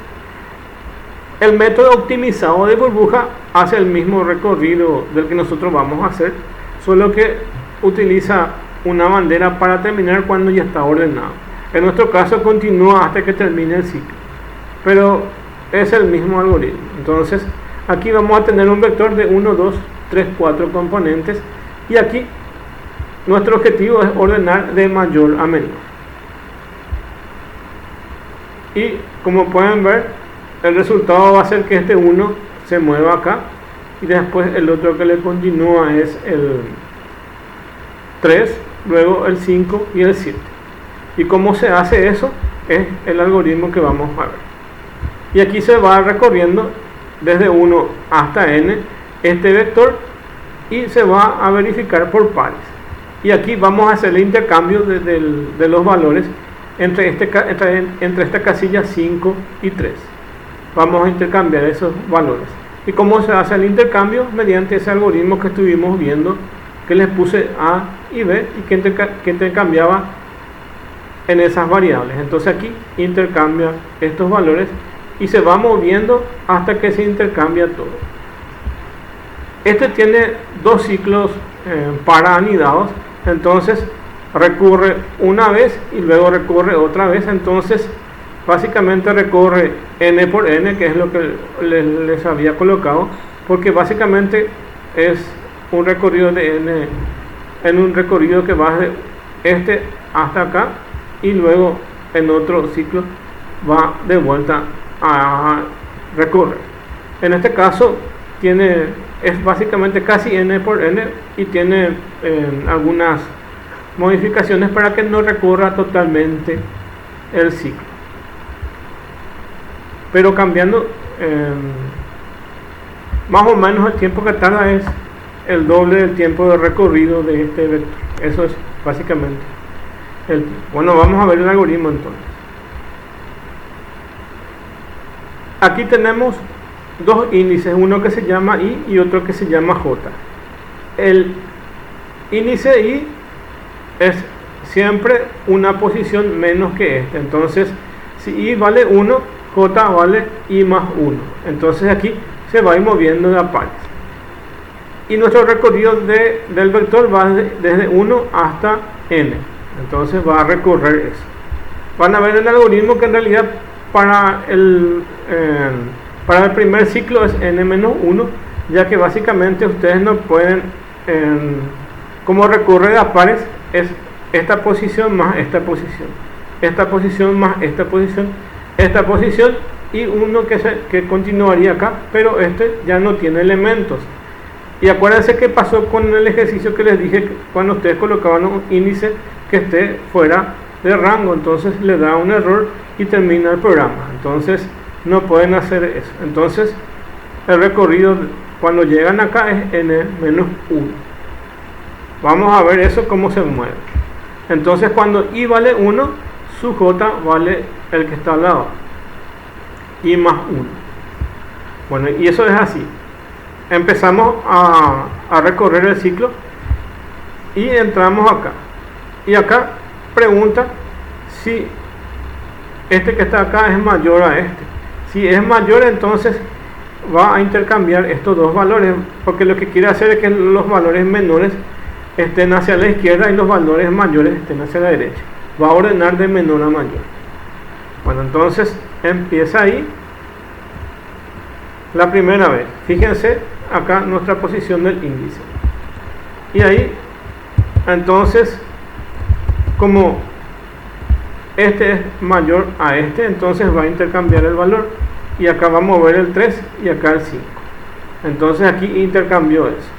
El método optimizado de burbuja hace el mismo recorrido del que nosotros vamos a hacer, solo que utiliza una bandera para terminar cuando ya está ordenado. En nuestro caso continúa hasta que termine el ciclo, pero es el mismo algoritmo. Entonces aquí vamos a tener un vector de 1, 2, 3, 4 componentes, y aquí nuestro objetivo es ordenar de mayor a menor. Y como pueden ver, el resultado va a ser que este 1 se mueva acá, y después el otro que le continúa es el 3, luego el 5 y el 7. Y cómo se hace eso es el algoritmo que vamos a ver. Y aquí se va recorriendo desde 1 hasta n este vector, y se va a verificar por pares. Y aquí vamos a hacer el intercambio de los valores entre esta casilla 5 y 3. Vamos a intercambiar esos valores. ¿Y cómo se hace el intercambio? Mediante ese algoritmo que estuvimos viendo, que les puse A y B, y que intercambiaba en esas variables. Entonces aquí intercambia estos valores y se va moviendo hasta que se intercambia todo. Este tiene dos ciclos para anidados, entonces recurre una vez y luego recurre otra vez. Entonces básicamente recorre n por n, que es lo que les había colocado, porque básicamente es un recorrido de n, en un recorrido que va de este hasta acá, y luego en otro ciclo va de vuelta a recorrer. En este caso es básicamente casi n por n, y tiene algunas modificaciones para que no recorra totalmente el ciclo, pero cambiando más o menos el tiempo que tarda es el doble del tiempo de recorrido de este vector. Eso es básicamente el tiempo. Bueno, vamos a ver el algoritmo entonces. Aquí tenemos dos índices, uno que se llama i y otro que se llama j. El índice i es siempre una posición menos que este. Entonces si i vale 1, j vale i más 1. Entonces aquí se va a ir moviendo de a pares, y nuestro recorrido del vector va desde 1 hasta n. Entonces va a recorrer eso. Van a ver el algoritmo que en realidad para el primer ciclo es n-1, ya que básicamente ustedes no pueden, como recorre de a pares, es esta posición más esta posición, esta posición más esta posición, esta posición, y uno que continuaría acá, pero este ya no tiene elementos. Y acuérdense que pasó con el ejercicio que les dije, cuando ustedes colocaban un índice que esté fuera de rango, entonces le da un error y termina el programa. Entonces no pueden hacer eso. Entonces el recorrido cuando llegan acá es n-1. Vamos a ver eso cómo se mueve. Entonces cuando i vale 1, su j vale el que está al lado, i más 1. Bueno, y eso es así. Empezamos a recorrer el ciclo y entramos acá, y acá pregunta si este que está acá es mayor a este. Si es mayor, entonces va a intercambiar estos dos valores, porque lo que quiere hacer es que los valores menores estén hacia la izquierda y los valores mayores estén hacia la derecha. Va a ordenar de menor a mayor. Bueno, entonces empieza ahí la primera vez. Fíjense acá nuestra posición del índice, y ahí entonces, como este es mayor a este, entonces va a intercambiar el valor, y acá va a mover el 3 y acá el 5. Entonces aquí intercambió eso.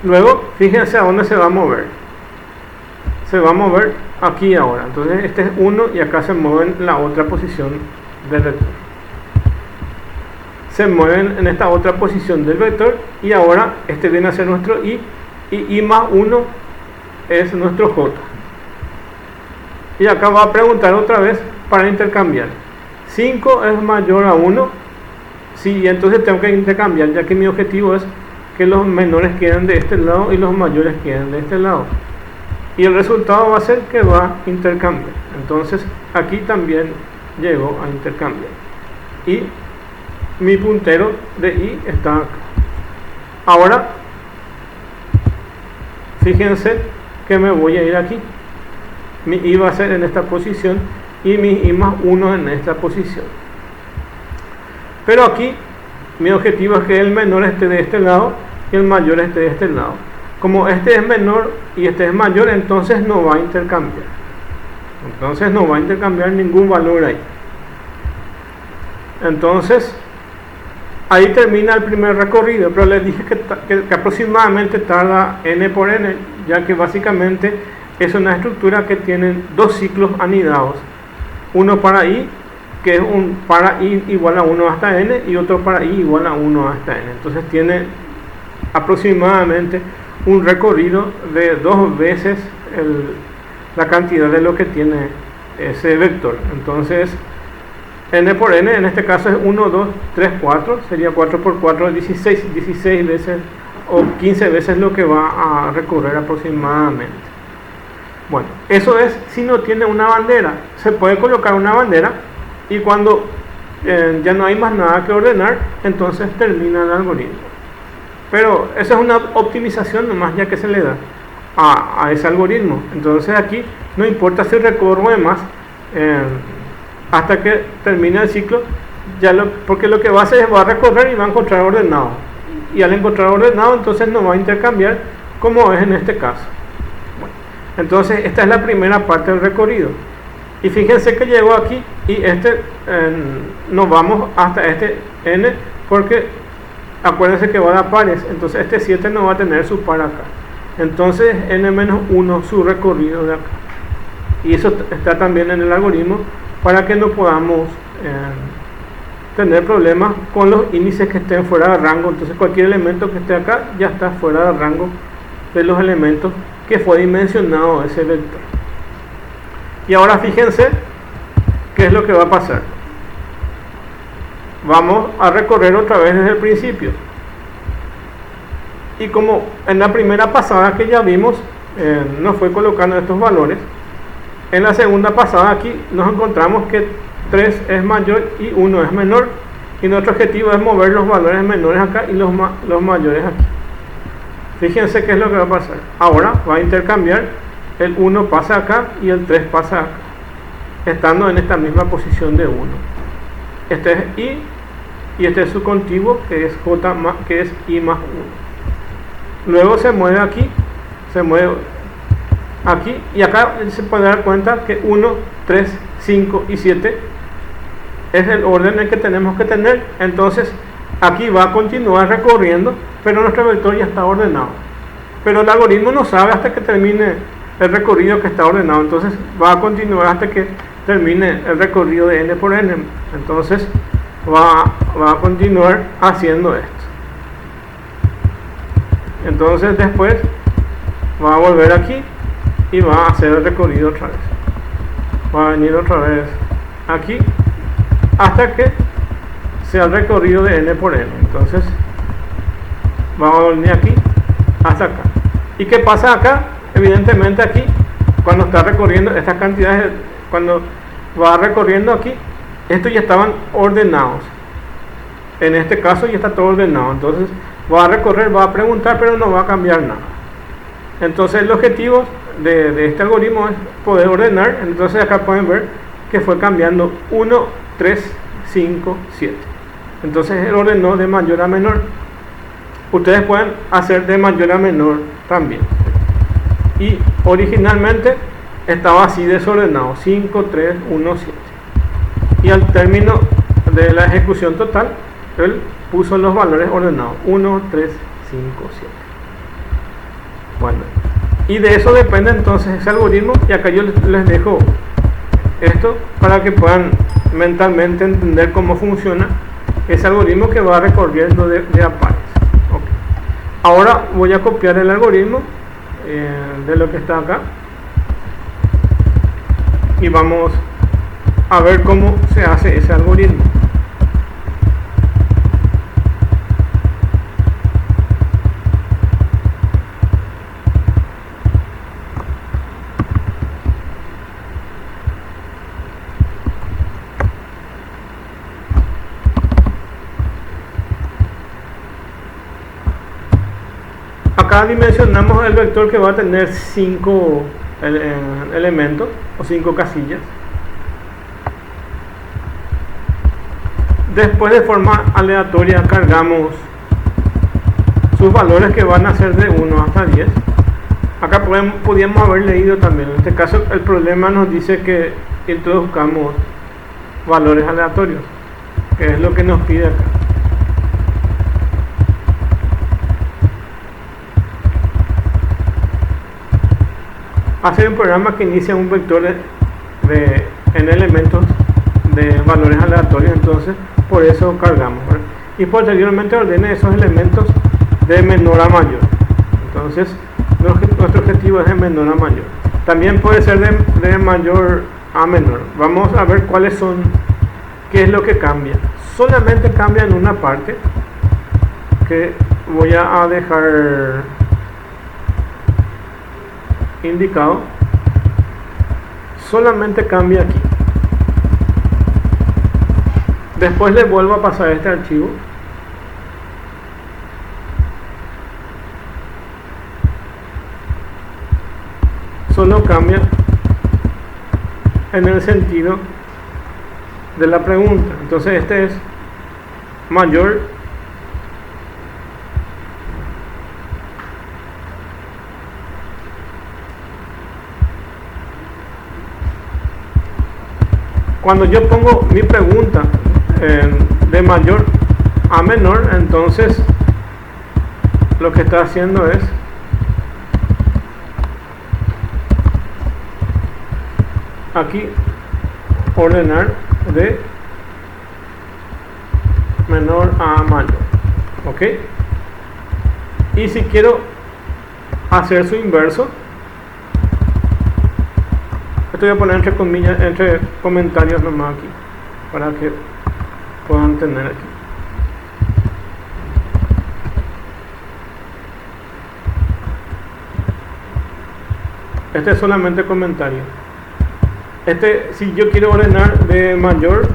Luego fíjense a dónde se va a mover. Se va a mover aquí ahora. Entonces este es 1 y acá se mueve en la otra posición del vector. Se mueven en esta otra posición del vector y ahora este viene a ser nuestro y I más 1 es nuestro J. Y acá va a preguntar otra vez para intercambiar. 5 es mayor a 1. Sí, y entonces tengo que intercambiar, ya que mi objetivo es que los menores queden de este lado y los mayores queden de este lado. Y el resultado va a ser que va a intercambiar. Entonces aquí también llego a intercambiar. Y mi puntero de I está acá. Ahora, fíjense que me voy a ir aquí. Mi I va a ser en esta posición y mi I más 1 en esta posición. Pero aquí mi objetivo es que el menor esté de este lado y el mayor esté de este lado. Como este es menor y este es mayor, entonces no va a intercambiar. Entonces no va a intercambiar ningún valor ahí. Entonces ahí termina el primer recorrido, pero les dije que aproximadamente tarda n por n, ya que básicamente es una estructura que tiene dos ciclos anidados. Uno para I, que es un para I igual a 1 hasta n, y otro para I igual a 1 hasta n. Entonces tiene aproximadamente un recorrido de 2 veces la cantidad de lo que tiene ese vector. Entonces n por n en este caso es 1, 2, 3, 4, sería 4 por 4, 16 veces o 15 veces lo que va a recorrer aproximadamente. Bueno, eso es si no tiene una bandera. Se puede colocar una bandera y cuando ya no hay más nada que ordenar, entonces termina el algoritmo. Pero esa es una optimización nomás ya que se le da a ese algoritmo. Entonces aquí no importa si recorro de más hasta que termine el ciclo, porque lo que va a hacer es va a recorrer y va a encontrar ordenado. Y al encontrar ordenado, entonces no va a intercambiar como es en este caso. Bueno, entonces esta es la primera parte del recorrido. Y fíjense que llegó aquí y nos vamos hasta este n, porque acuérdense que va a dar pares, entonces este 7 no va a tener su par acá. Entonces n-1 su recorrido de acá. Y eso está también en el algoritmo para que no podamos tener problemas con los índices que estén fuera de rango. Entonces cualquier elemento que esté acá ya está fuera de rango de los elementos que fue dimensionado ese vector. Y ahora fíjense qué es lo que va a pasar. Vamos a recorrer otra vez desde el principio. Y como en la primera pasada que ya vimos, nos fue colocando estos valores. En la segunda pasada aquí nos encontramos que 3 es mayor y 1 es menor. Y nuestro objetivo es mover los valores menores acá y los mayores aquí. Fíjense qué es lo que va a pasar. Ahora va a intercambiar. El 1 pasa acá y el 3 pasa acá, estando en esta misma posición de 1. Este es I y este es su contiguo, que es J más, que es I más 1. Luego se mueve aquí, se mueve aquí, y acá se puede dar cuenta que 1, 3, 5 y 7 es el orden en el que tenemos que tener. Entonces aquí va a continuar recorriendo, pero nuestro vector ya está ordenado. Pero el algoritmo no sabe hasta que termine el recorrido que está ordenado. Entonces va a continuar hasta que termine el recorrido de n por n. Entonces va a continuar haciendo esto. Entonces después va a volver aquí y va a hacer el recorrido otra vez. Va a venir otra vez aquí hasta que sea el recorrido de n por n. Entonces va a venir aquí hasta acá. ¿Y qué pasa acá? Evidentemente aquí, cuando está recorriendo estas cantidades, cuando va recorriendo aquí, estos ya estaban ordenados. En este caso ya está todo ordenado. Entonces va a recorrer, va a preguntar, pero no va a cambiar nada. Entonces el objetivo de este algoritmo es poder ordenar. Entonces acá pueden ver que fue cambiando 1, 3, 5, 7. Entonces él ordenó de mayor a menor. Ustedes pueden hacer de mayor a menor también. Y originalmente estaba así desordenado, 5, 3, 1, 7. Y al término de la ejecución total, él puso los valores ordenados 1, 3, 5, 7. Bueno, y de eso depende entonces ese algoritmo, y acá yo les dejo esto para que puedan mentalmente entender cómo funciona ese algoritmo que va recorriendo de a pares. Okay. Ahora voy a copiar el algoritmo de lo que está acá y vamos a ver cómo se hace ese algoritmo. Acá dimensionamos el vector que va a tener 5 elementos o 5 casillas. Después, de forma aleatoria, cargamos sus valores, que van a ser de 1 hasta 10. Acá podríamos haber leído también, en este caso el problema nos dice que introduzcamos valores aleatorios, que es lo que nos pide acá. Hacer un programa que inicia un vector en elementos de valores aleatorios, entonces por eso cargamos, ¿verdad? Y posteriormente ordene esos elementos de menor a mayor. Entonces nuestro objetivo es de menor a mayor. También puede ser de mayor a menor. Vamos a ver cuáles son, qué es lo que cambia. Solamente cambia en una parte que voy a dejar indicado. Solamente cambia aquí. Después le vuelvo a pasar este archivo. Solo cambia en el sentido de la pregunta. Entonces este es mayor cuando yo pongo mi pregunta de mayor a menor, entonces lo que está haciendo es aquí ordenar de menor a mayor. Ok, y si quiero hacer su inverso, esto voy a poner entre comillas, entre comentarios nomás aquí, para que puedan tener aquí. Este es solamente comentario. Este, si yo quiero ordenar de mayor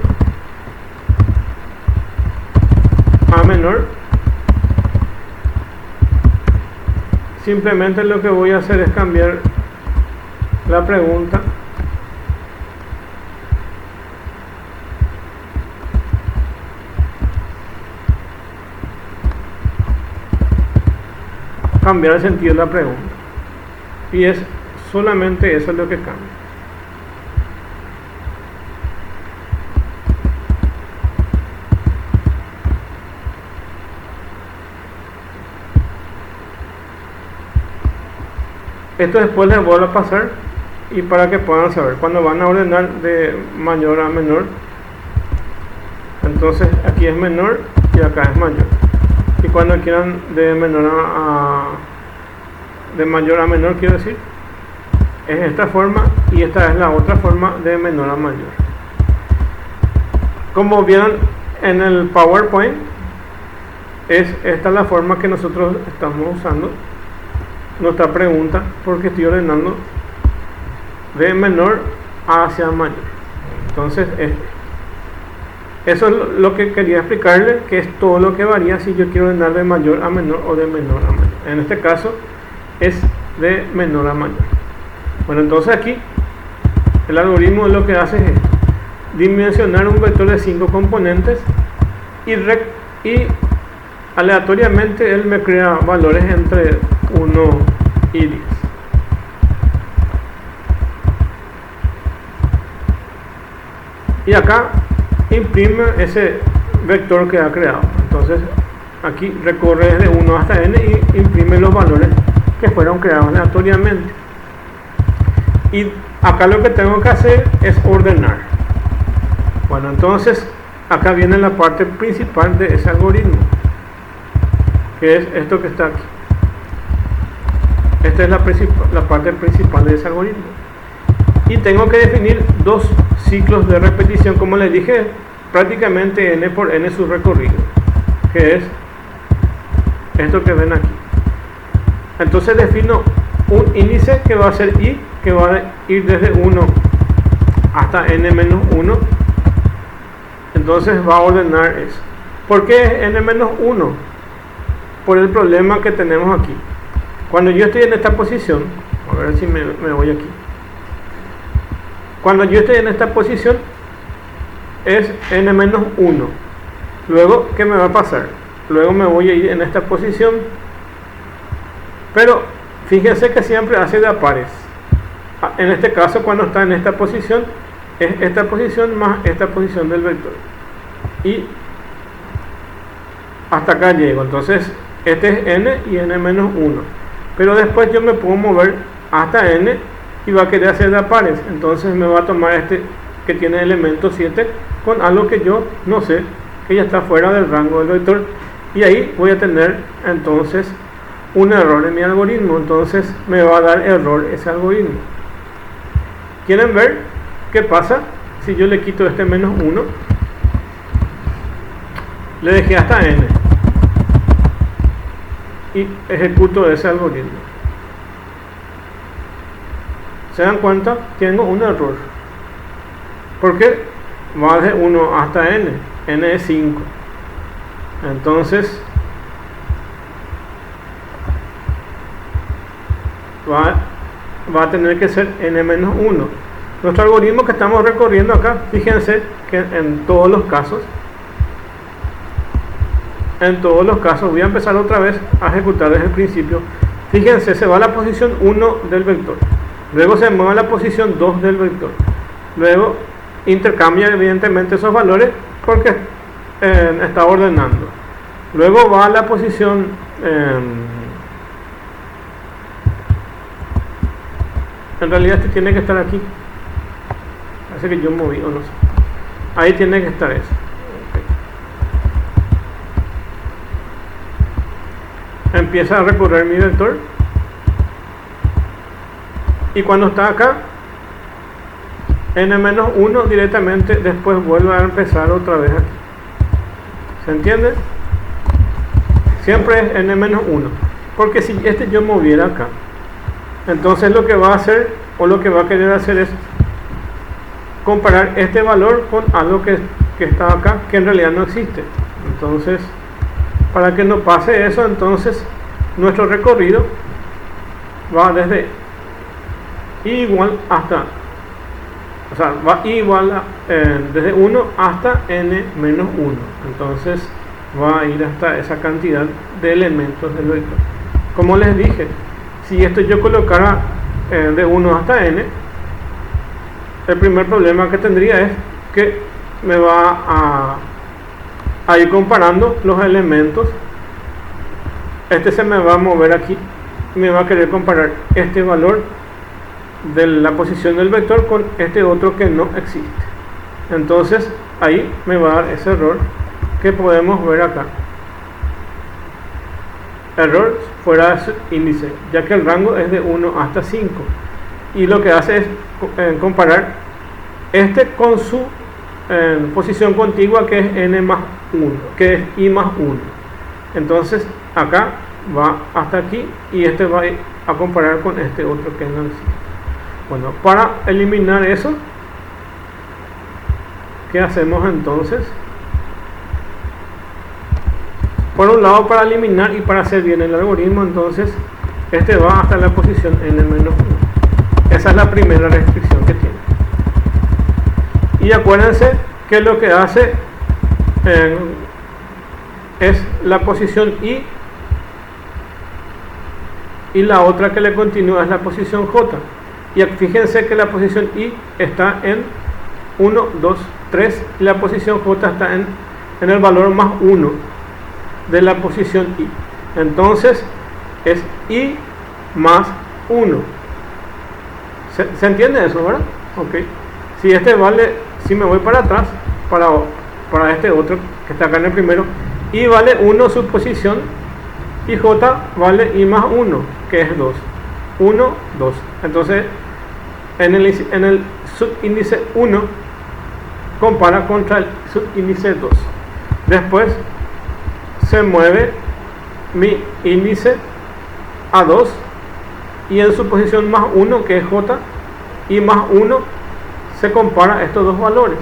a menor, simplemente lo que voy a hacer es cambiar la pregunta cambiar el sentido de la pregunta, y es solamente eso lo que cambia. Esto después les vuelvo a pasar, y para que puedan saber cuando van a ordenar de mayor a menor, entonces aquí es menor y acá es mayor. Y cuando quieran de mayor a menor, quiero decir, es esta forma, y esta es la otra forma de menor a mayor. Como vieron en el PowerPoint, es esta la forma que nosotros estamos usando nuestra pregunta, porque estoy ordenando de menor hacia mayor. Entonces eso es lo que quería explicarle, que es todo lo que varía si yo quiero ordenar de mayor a menor o de menor a mayor. En este caso es de menor a mayor. Bueno, entonces aquí el algoritmo lo que hace es dimensionar un vector de 5 componentes, y aleatoriamente él me crea valores entre 1 y 10. Y acá imprime ese vector que ha creado. Entonces aquí recorre desde 1 hasta n y imprime los valores que fueron creados aleatoriamente. Y acá lo que tengo que hacer es ordenar. Bueno, entonces acá viene la parte principal de ese algoritmo, que es esto que está aquí. Esta es la parte principal de ese algoritmo. Y tengo que definir dos ciclos de repetición, como les dije, prácticamente n por n su recorrido, que es esto que ven aquí. Entonces defino un índice que va a ser i, que va a ir desde 1 hasta n menos 1. Entonces va a ordenar eso. ¿Por qué n menos 1? Por el problema que tenemos aquí. Cuando yo estoy en esta posición, a ver si me voy aquí. Cuando yo estoy en esta posición es n menos 1. Luego, ¿qué me va a pasar? Luego me voy a ir en esta posición, pero fíjense que siempre hace de a pares. En este caso, cuando está en esta posición, es esta posición más esta posición del vector, y hasta acá llego. Entonces este es n y n menos 1, pero después yo me puedo mover hasta n y va a querer hacer de a pares. Entonces me va a tomar este que tiene elemento 7 con algo que yo no sé, que ya está fuera del rango del vector, y ahí voy a tener entonces un error en mi algoritmo. Entonces me va a dar error ese algoritmo. ¿Quieren ver qué pasa si yo le quito este menos 1? Le dejé hasta n y ejecuto ese algoritmo. ¿Se dan cuenta? Tengo un error, porque va de 1 hasta n es 5. Entonces va a tener que ser n menos 1. Nuestro algoritmo que estamos recorriendo acá, fíjense que en todos los casos voy a empezar otra vez a ejecutar desde el principio. Fíjense, se va a la posición 1 del vector, luego se mueve a la posición 2 del vector, luego intercambia evidentemente esos valores porque está ordenando, luego va a la posición en realidad este tiene que estar aquí, parece que yo moví o no sé, ahí tiene que estar eso. Empieza a recorrer mi vector, y cuando está acá n-1 directamente después vuelve a empezar otra vez aquí. ¿Se entiende? Siempre es n-1, porque si yo moviera acá, entonces lo que va a hacer o lo que va a querer hacer es comparar este valor con algo que está acá, que en realidad no existe. Entonces, para que no pase eso, entonces nuestro recorrido va desde i igual hasta, o sea, va igual a, desde 1 hasta n menos 1. Entonces va a ir hasta esa cantidad de elementos del vector. Como les dije, si esto yo colocara de 1 hasta n, el primer problema que tendría es que me va a ir comparando los elementos. Este se me va a mover aquí y me va a querer comparar este valor de la posición del vector con este otro que no existe. Entonces ahí me va a dar ese error que podemos ver acá, error fuera de su índice, ya que el rango es de 1 hasta 5, y lo que hace es comparar este con su posición contigua, que es n más 1, que es i más 1. Entonces acá va hasta aquí y este va a comparar con este otro que no existe. Bueno, para eliminar eso, ¿qué hacemos entonces? Por un lado, para eliminar y para hacer bien el algoritmo, entonces este va hasta la posición n-1. Esa es la primera restricción que tiene. Y acuérdense que lo que hace es la posición i, y la otra que le continúa es la posición j. Y fíjense que la posición i está en 1, 2 3 y la posición J está en el valor más 1 de la posición I. Entonces es I más 1. ¿Se entiende eso, verdad? Ok. Si este vale, si me voy para atrás, para este otro que está acá en el primero, I vale 1 su posición y J vale I más 1, que es 2. 1, 2. Entonces en el subíndice 1 compara contra el subíndice 2. Después se mueve mi índice a 2 y en su posición más 1, que es J, y más 1 se compara estos dos valores.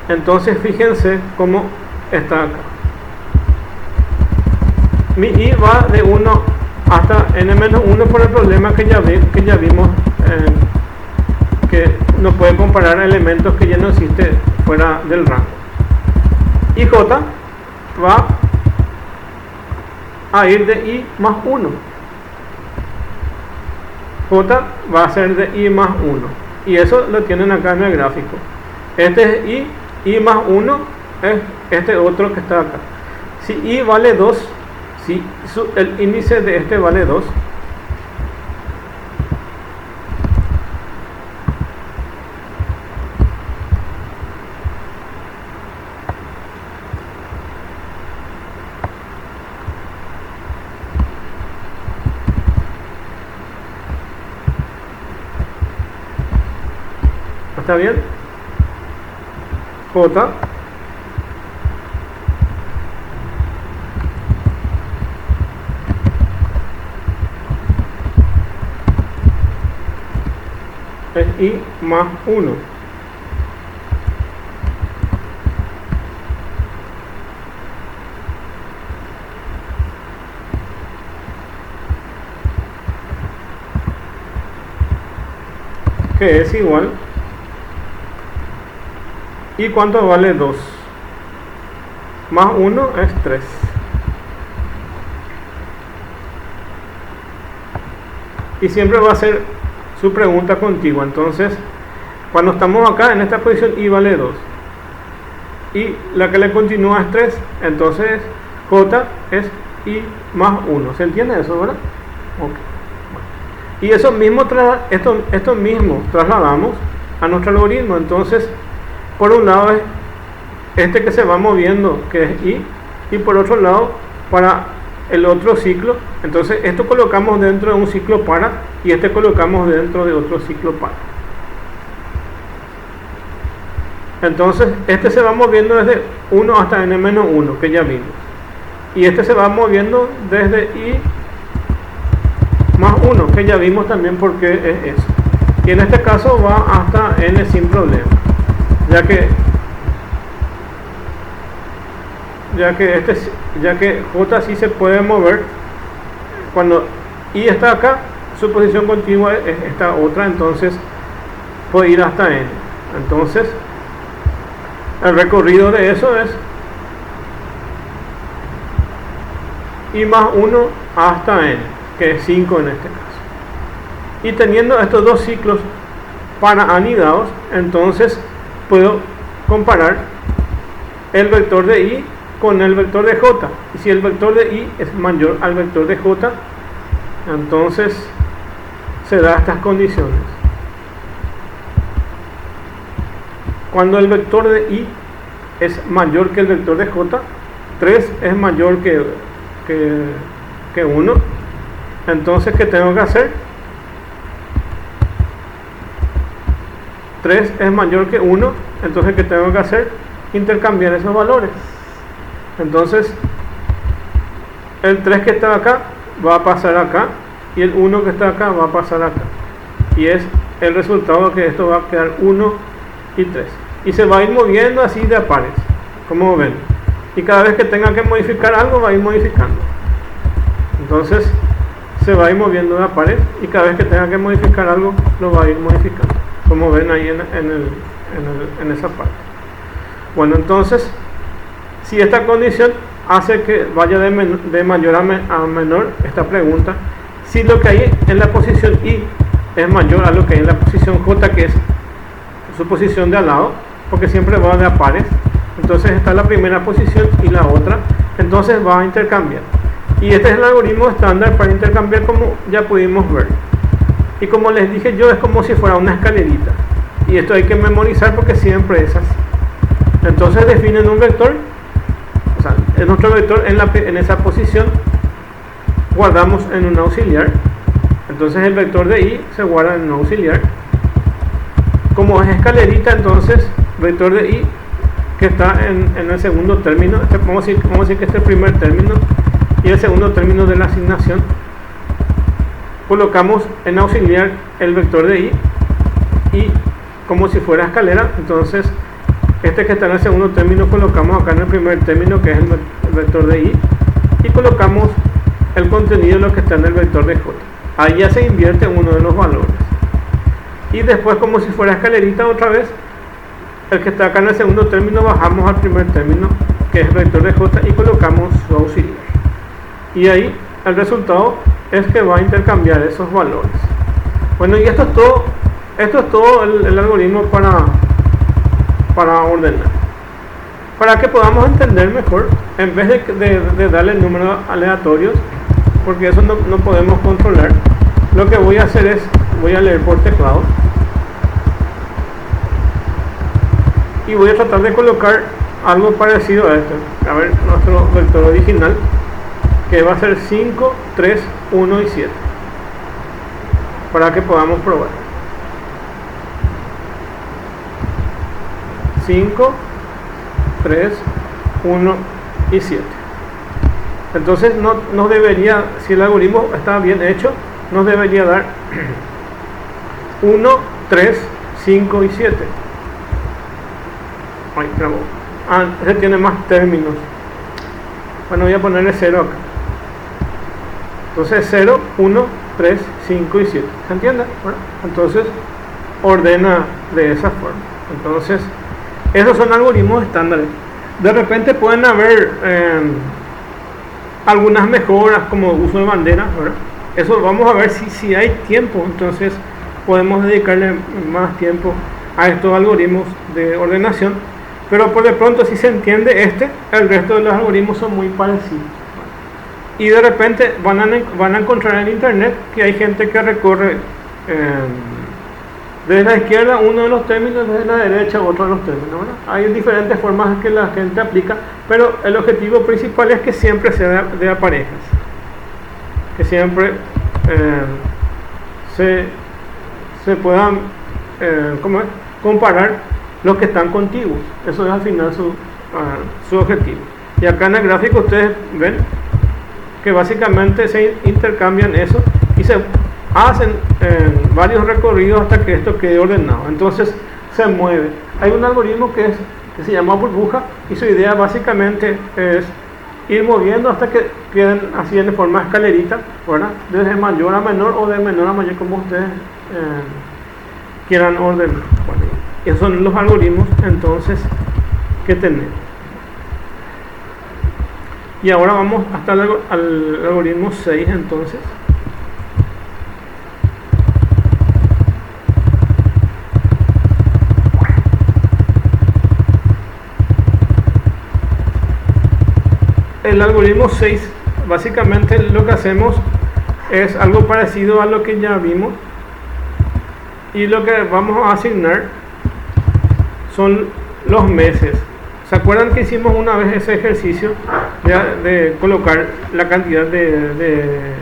Entonces fíjense cómo está acá. Mi I va de 1 hasta n-1 por el problema que ya vimos, que no puede comparar elementos que ya no existen fuera del rango. Y J va a ir de I más 1. J va a ser de I más 1. Y eso lo tienen acá en el gráfico. Este es I más 1 es este otro que está acá. Si I vale 2, si el índice de este vale 2, ¿está bien? J es I más 1. Que es igual. ¿Y cuánto vale 2? Más 1 es 3. Y siempre va a ser su pregunta contigua. Entonces, cuando estamos acá en esta posición, I vale 2. Y la que le continúa es 3. Entonces, J es I más 1. ¿Se entiende eso, verdad? Ok. Y eso mismo, esto mismo trasladamos a nuestro algoritmo. Entonces, por un lado es este que se va moviendo, que es I, y por otro lado para el otro ciclo. Entonces esto colocamos dentro de un ciclo para y este colocamos dentro de otro ciclo para. Entonces este se va moviendo desde 1 hasta n-1, que ya vimos, y este se va moviendo desde I más 1, que ya vimos también porque es eso, y en este caso va hasta n sin problema, ya que J sí se puede mover. Cuando I está acá, su posición contigua es esta otra, entonces puede ir hasta n. Entonces el recorrido de eso es I más 1 hasta n, que es 5 en este caso. Y teniendo estos dos ciclos para anidados, entonces puedo comparar el vector de I con el vector de J. Y si el vector de I es mayor al vector de J, entonces se da estas condiciones. Cuando el vector de I es mayor que el vector de J, 3 es mayor que 1, entonces ¿qué tengo que hacer? 3 es mayor que 1, entonces ¿qué tengo que hacer? Intercambiar esos valores. Entonces el 3 que está acá va a pasar acá y el 1 que está acá va a pasar acá, y es el resultado que esto va a quedar 1 y 3, y se va a ir moviendo así de a pares, como ven, y cada vez que tenga que modificar algo va a ir modificando. Entonces se va a ir moviendo de a pares y cada vez que tenga que modificar algo lo va a ir modificando, como ven ahí en esa parte. Bueno, entonces si esta condición hace que vaya de mayor a menor esta pregunta, si lo que hay en la posición I es mayor a lo que hay en la posición J, que es su posición de al lado, porque siempre va de a pares. Entonces está la primera posición y la otra, entonces va a intercambiar. Y este es el algoritmo estándar para intercambiar, como ya pudimos ver. Y como les dije yo, es como si fuera una escalerita. Y esto hay que memorizar porque siempre es así. Entonces definen un vector, o sea, en nuestro vector en esa posición guardamos en un auxiliar. Entonces el vector de i se guarda en un auxiliar. Como es escalerita, entonces vector de i que está en el segundo término, vamos a decir que este es el primer término y el segundo término de la asignación, colocamos en auxiliar el vector de i y como si fuera escalera, entonces este que está en el segundo término colocamos acá en el primer término, que es el vector de i, y colocamos el contenido de lo que está en el vector de j. Ahí ya se invierte uno de los valores. Y después, como si fuera escalerita otra vez, el que está acá en el segundo término bajamos al primer término, que es el vector de j, y colocamos su auxiliar. Y ahí el resultado es que va a intercambiar esos valores. Bueno, y esto es todo el algoritmo para ordenar. Para que podamos entender mejor, en vez de darle números aleatorios, porque eso no podemos controlar, lo que voy a hacer es, voy a leer por teclado y voy a tratar de colocar algo parecido a esto. A ver, nuestro vector original, que va a ser 5, 3, 1 y 7, para que podamos probar. 5, 3, 1 y 7. Entonces nos debería, si el algoritmo está bien hecho, nos debería dar 1, 3, 5 y 7. Ay, trabó. Ese tiene más términos. Bueno, voy a ponerle 0 acá. Entonces 0, 1, 3, 5 y 7. ¿Se entiende? Bueno, entonces ordena de esa forma. Entonces esos son algoritmos estándares. De repente pueden haber algunas mejoras, como uso de banderas, ¿verdad? Eso vamos a ver si hay tiempo. Entonces podemos dedicarle más tiempo a estos algoritmos de ordenación. Pero por de pronto, si se entiende el resto de los algoritmos son muy parecidos. Y de repente van a encontrar en internet que hay gente que recorre desde la izquierda uno de los términos, desde la derecha otro de los términos, ¿verdad? Hay diferentes formas que la gente aplica, pero el objetivo principal es que siempre sea de a parejas, que siempre se puedan comparar los que están contiguos. Eso es al final su objetivo. Y acá en el gráfico ustedes ven que básicamente se intercambian eso y se hacen varios recorridos hasta que esto quede ordenado. Entonces se mueve. Hay un algoritmo que se llama burbuja, y su idea básicamente es ir moviendo hasta que queden así en forma escalerita, ¿verdad? Desde mayor a menor o de menor a mayor, como ustedes quieran ordenar. Bueno, esos son los algoritmos entonces que tenemos. Y ahora vamos hasta al algoritmo 6 entonces. El algoritmo 6, básicamente lo que hacemos es algo parecido a lo que ya vimos, y lo que vamos a asignar son los meses. ¿Se acuerdan que hicimos una vez ese ejercicio de colocar la cantidad de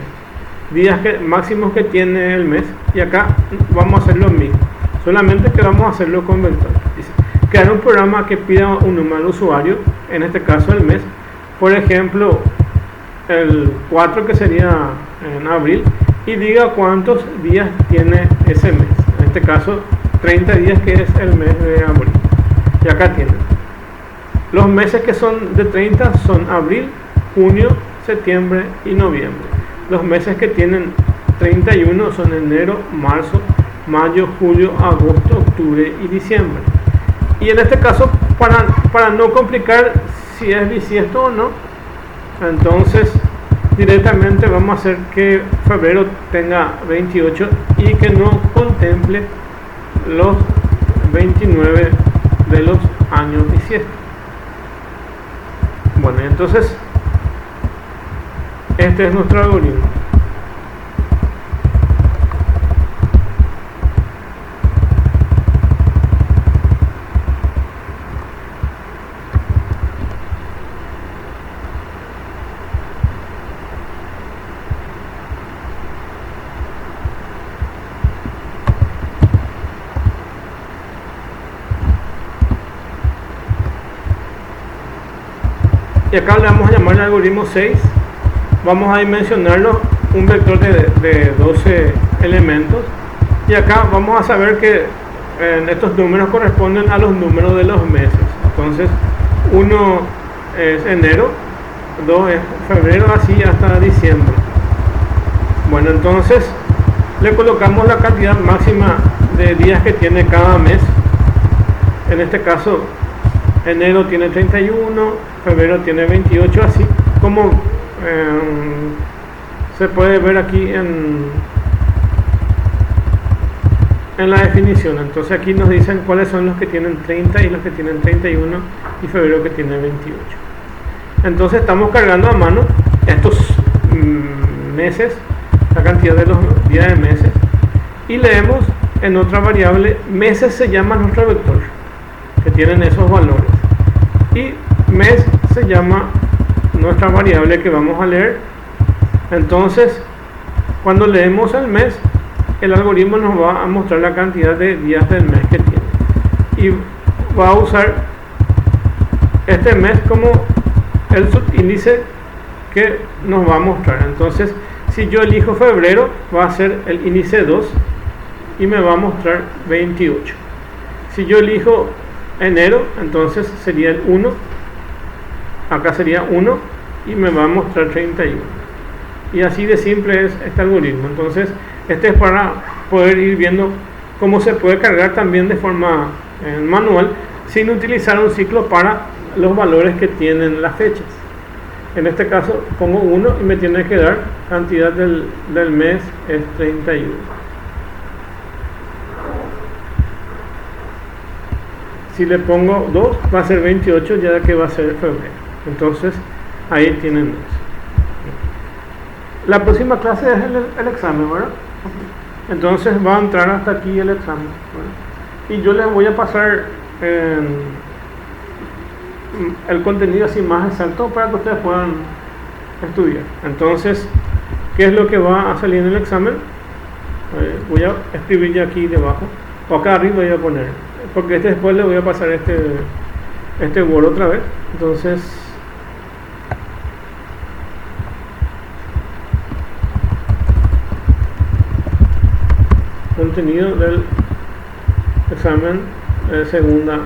días máximos que tiene el mes? Y acá vamos a hacer lo mismo, solamente que vamos a hacerlo con vectores. Dice, crear un programa que pida un número de usuario, en este caso el mes, por ejemplo el 4, que sería en abril, y diga cuántos días tiene ese mes, en este caso 30 días, que es el mes de abril. Y acá tienen los meses que son de 30, son abril, junio, septiembre y noviembre. Los meses que tienen 31 son enero, marzo, mayo, julio, agosto, octubre y diciembre. Y en este caso, para no complicar si es bisiesto o no, entonces directamente vamos a hacer que febrero tenga 28 y que no contemple los 29 de los años bisiestos. Bueno, entonces este es nuestro algoritmo. Y acá le vamos a llamar el algoritmo 6. Vamos a dimensionarlo un vector de 12 elementos. Y acá vamos a saber que estos números corresponden a los números de los meses. Entonces, 1 es enero, 2 es febrero, así hasta diciembre. Bueno, entonces le colocamos la cantidad máxima de días que tiene cada mes. En este caso, enero tiene 31, febrero tiene 28, así como se puede ver aquí en la definición. Entonces aquí nos dicen cuáles son los que tienen 30 y los que tienen 31 y febrero que tiene 28. Entonces estamos cargando a mano estos meses, la cantidad de los días de meses, y leemos en otra variable. Meses se llama nuestro vector que tienen esos valores, y mes se llama nuestra variable que vamos a leer. Entonces, cuando leemos el mes, el algoritmo nos va a mostrar la cantidad de días del mes que tiene, y va a usar este mes como el subíndice que nos va a mostrar. Entonces, si yo elijo febrero, va a ser el índice 2 y me va a mostrar 28. Si yo elijo enero, entonces sería el 1, acá sería 1 y me va a mostrar 31. Y así de simple es este algoritmo. Entonces este es para poder ir viendo cómo se puede cargar también de forma manual, sin utilizar un ciclo para los valores que tienen las fechas. En este caso pongo 1 y me tiene que dar cantidad del mes es 31. Si le pongo 2 va a ser 28, ya que va a ser febrero. Entonces ahí tienen eso. La próxima clase es el examen, ¿verdad? Entonces va a entrar hasta aquí el examen, ¿verdad? Y yo les voy a pasar el contenido así más exacto para que ustedes puedan estudiar. Entonces, ¿qué es lo que va a salir en el examen? Voy a escribir ya aquí debajo, o acá arriba voy a poner, porque después le voy a pasar este Word otra vez. Entonces, contenido del examen segunda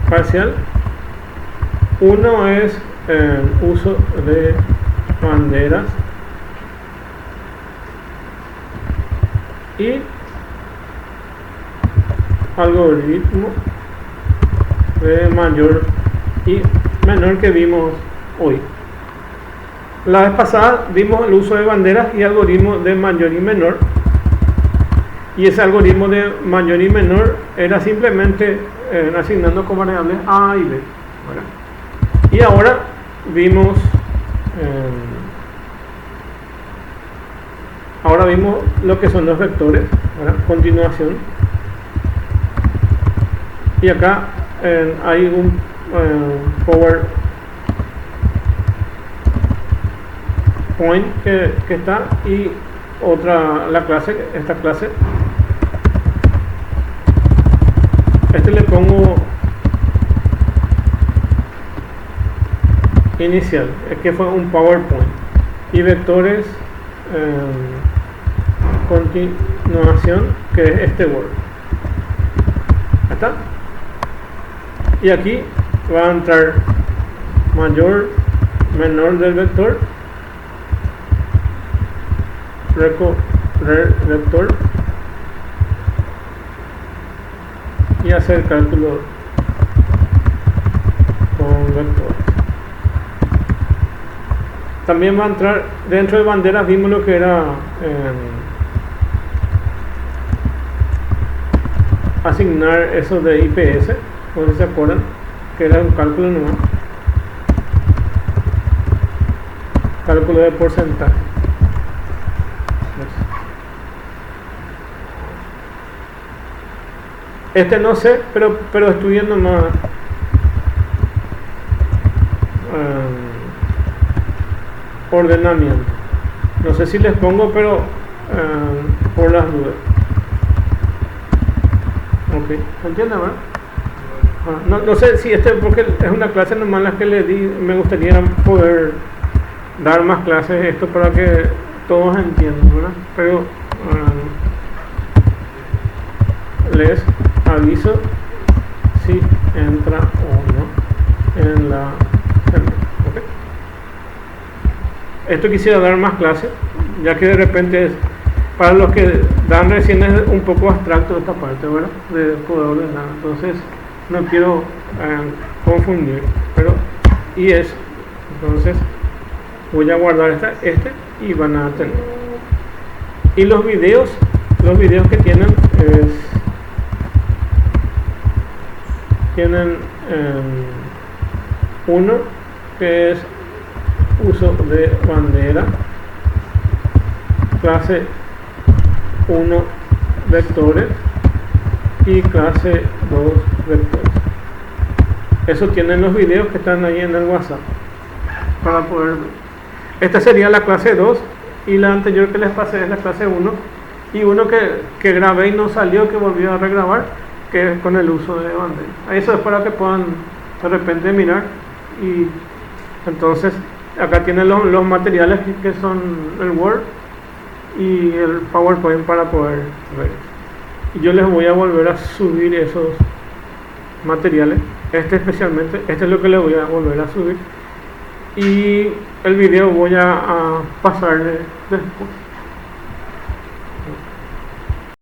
parcial. Uno es el uso de banderas y algoritmo de mayor y menor que vimos hoy. La vez pasada vimos el uso de banderas y algoritmo de mayor y menor, y ese algoritmo de mayor y menor era simplemente asignando como variables A y B, ¿verdad? Y ahora vimos lo que son los vectores, ¿verdad? Continuación. Y acá hay un PowerPoint que está, y esta clase. Le pongo inicial, que fue un PowerPoint, y vectores continuación, que es este Word. ¿Está? Y aquí va a entrar mayor, menor del vector, recorrer vector y hacer cálculo con vectores. También va a entrar dentro de banderas. Vimos lo que era asignar eso de IPS, no sé si se acuerdan, que era un cálculo nomás, cálculo de porcentaje. Este no sé, pero estudien nomás ordenamiento. No sé si les pongo, pero por las dudas. Ok, ¿entienden, verdad? No sé si porque es una clase nomás la que le di. Me gustaría poder dar más clases esto para que todos entiendan, ¿verdad? Pero les aviso si entra o no en la semana. ¿Okay? Esto quisiera dar más clases, ya que de repente para los que dan recién es un poco abstracto esta parte, ¿verdad? De poder ordenar. Entonces no quiero confundir, pero y es entonces voy a guardar este y van a tener. Y los videos que tienen uno que es uso de bandera, clase 1 vectores y clase 2 vectores. Eso tienen los videos que están ahí en el WhatsApp para poder ver. Esta sería la clase 2 y la anterior que les pasé es la clase 1 y uno que grabé y no salió, que volví a regrabar, que es con el uso de bandera. Eso es para que puedan de repente mirar. Y entonces acá tienen los materiales que son el Word y el PowerPoint para poder ver. Y yo les voy a volver a subir esos materiales, especialmente, este es lo que les voy a volver a subir, y el video voy a pasarle después.